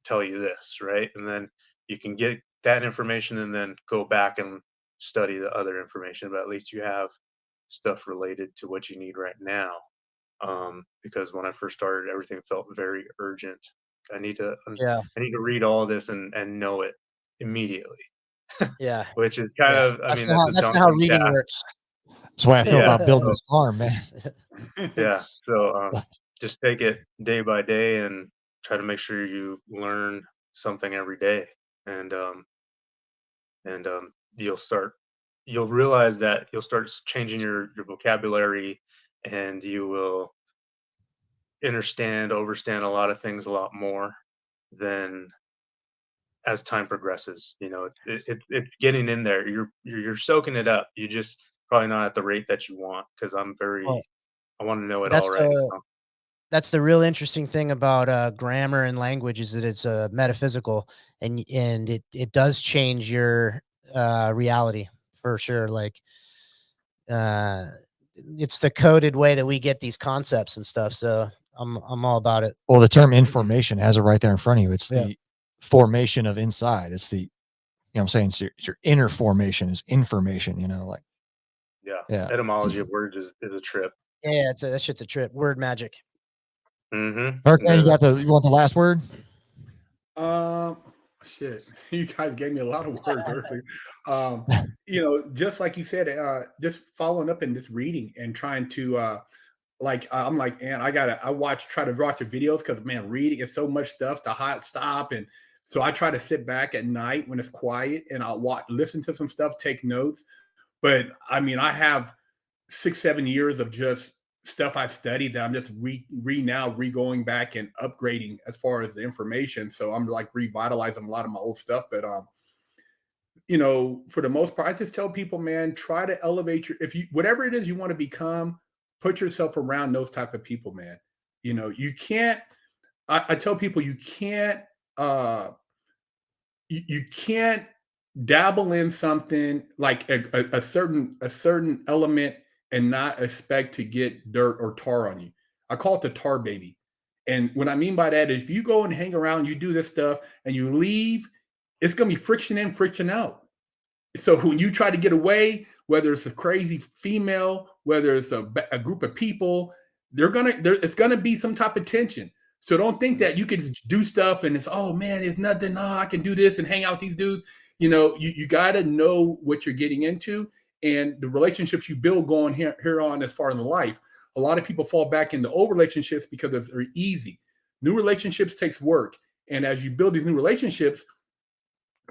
tell you this, right? And then you can get that information and then go back and study the other information, but at least you have stuff related to what you need right now. Because when I first started, everything felt very urgent. I need to read all this and know it immediately. Yeah. Which is kind of, that's not how reading works. That's why I feel about building this farm, man. Yeah. So just take it day by day and try to make sure you learn something every day. And you'll realize that you'll start changing your vocabulary, and you will overstand a lot of things a lot more than as time progresses. It's getting in there. You're soaking it up. You just probably not at the rate that you want, because I want to know it all right now. That's the real interesting thing about grammar and language, is that it's metaphysical, and it does change your reality for sure. Like it's the coded way that we get these concepts and stuff. So I'm all about it. Well, the term information has it right there in front of you. It's the formation of inside. It's the know what I'm saying? So your inner formation is information, you know, like, yeah. Etymology of words is a trip. Yeah, that shit's a trip. Word magic. Mm-hmm. Herc, you want the last word? Shit, you guys gave me a lot of words earlier. You know, just like you said, just following up and just reading and trying to, I'm like, man, try to watch the videos because, man, reading is so much stuff to stop. And so I try to sit back at night when it's quiet and I'll listen to some stuff, take notes. But I mean, I have 6-7 years of just stuff I've studied that I'm just going back and upgrading as far as the information. So I'm like revitalizing a lot of my old stuff. But you know, for the most part, I just tell people, man, try to elevate whatever it is you want to become, put yourself around those type of people, man. You know, you can't. I tell people you can't. You can't dabble in something like a certain element and not expect to get dirt or tar on you. I call it the tar baby. And what I mean by that is if you go and hang around, you do this stuff and you leave, it's going to be friction in, friction out. So when you try to get away, whether it's a crazy female, whether it's a group of people, it's gonna be some type of tension. So don't think that you can just do stuff and it's, oh man, it's nothing. Oh, I can do this and hang out with these dudes. You know, you got to know what you're getting into and the relationships you build going here on as far in life. A lot of people fall back into old relationships because they're easy. New relationships takes work. And as you build these new relationships,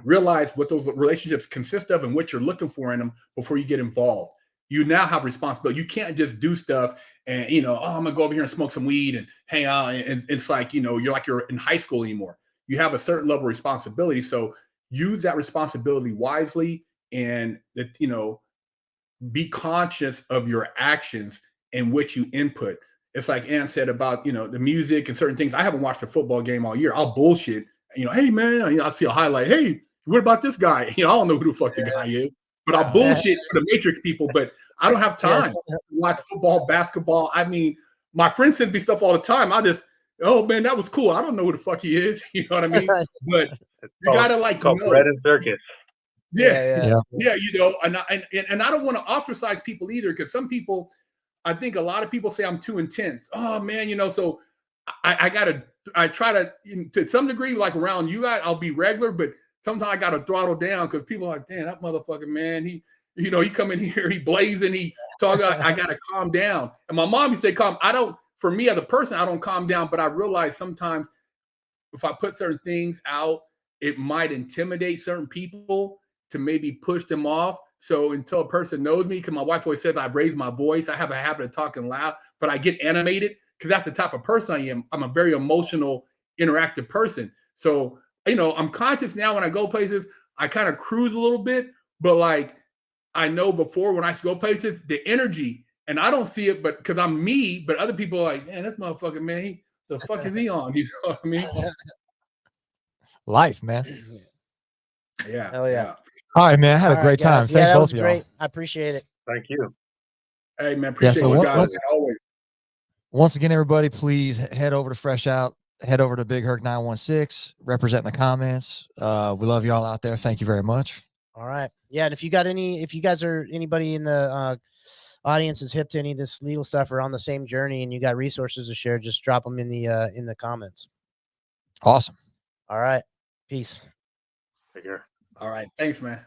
realize what those relationships consist of and what you're looking for in them before you get involved. You now have responsibility. You can't just do stuff and, you know, oh, I'm going to go over here and smoke some weed and hang out. And it's like, you know, you're in high school anymore. You have a certain level of responsibility. So use that responsibility wisely and that, you know, be conscious of your actions and what you input. It's like Ann said about, you know, the music and certain things. I haven't watched a football game all year. I'll bullshit, you know, hey man, you know, I'll see a highlight. Hey, what about this guy? You know, I don't know who the fuck the guy is, but I'll bullshit for the Matrix people, but I don't have time to watch football, basketball. I mean, my friends send me stuff all the time. I just, oh man, that was cool. I don't know who the fuck he is. You know what I mean? But you gotta like know. Bread and circus. Yeah. You know, and I don't want to ostracize people either, because some people, I think a lot of people say I'm too intense. Oh man, you know, so I try to some degree, like around you guys, I'll be regular, but sometimes I gotta throttle down because people are like, damn, that motherfucking man, he come in here, he blazing, he talking, I gotta calm down. And my mom used to say calm. For me as a person, I don't calm down, but I realize sometimes if I put certain things out, it might intimidate certain people to maybe push them off. So until a person knows me, because my wife always says I raise my voice, I have a habit of talking loud, but I get animated because that's the type of person I am. I'm a very emotional, interactive person. So, you know, I'm conscious now when I go places, I kind of cruise a little bit, but like I know before when I go places, the energy, and I don't see it, but because I'm me, but other people are like, man, this motherfucking man, the fuck is he on? You know what I mean? Life, man. Yeah. Hell yeah. All right, man. I had a great time. Yeah, Thank that both was of y'all. great. I appreciate it. Thank you. Hey man, appreciate so you guys always. Once again, everybody, please head over to Fresh Out. Head over to Big Herc 916. Represent in the comments. We love y'all out there. Thank you very much. All right. Yeah, and if you guys are anybody in the audience is hip to any of this legal stuff or on the same journey and you got resources to share, just drop them in the comments. Awesome. All right. Peace. Take care. All right. Thanks, man.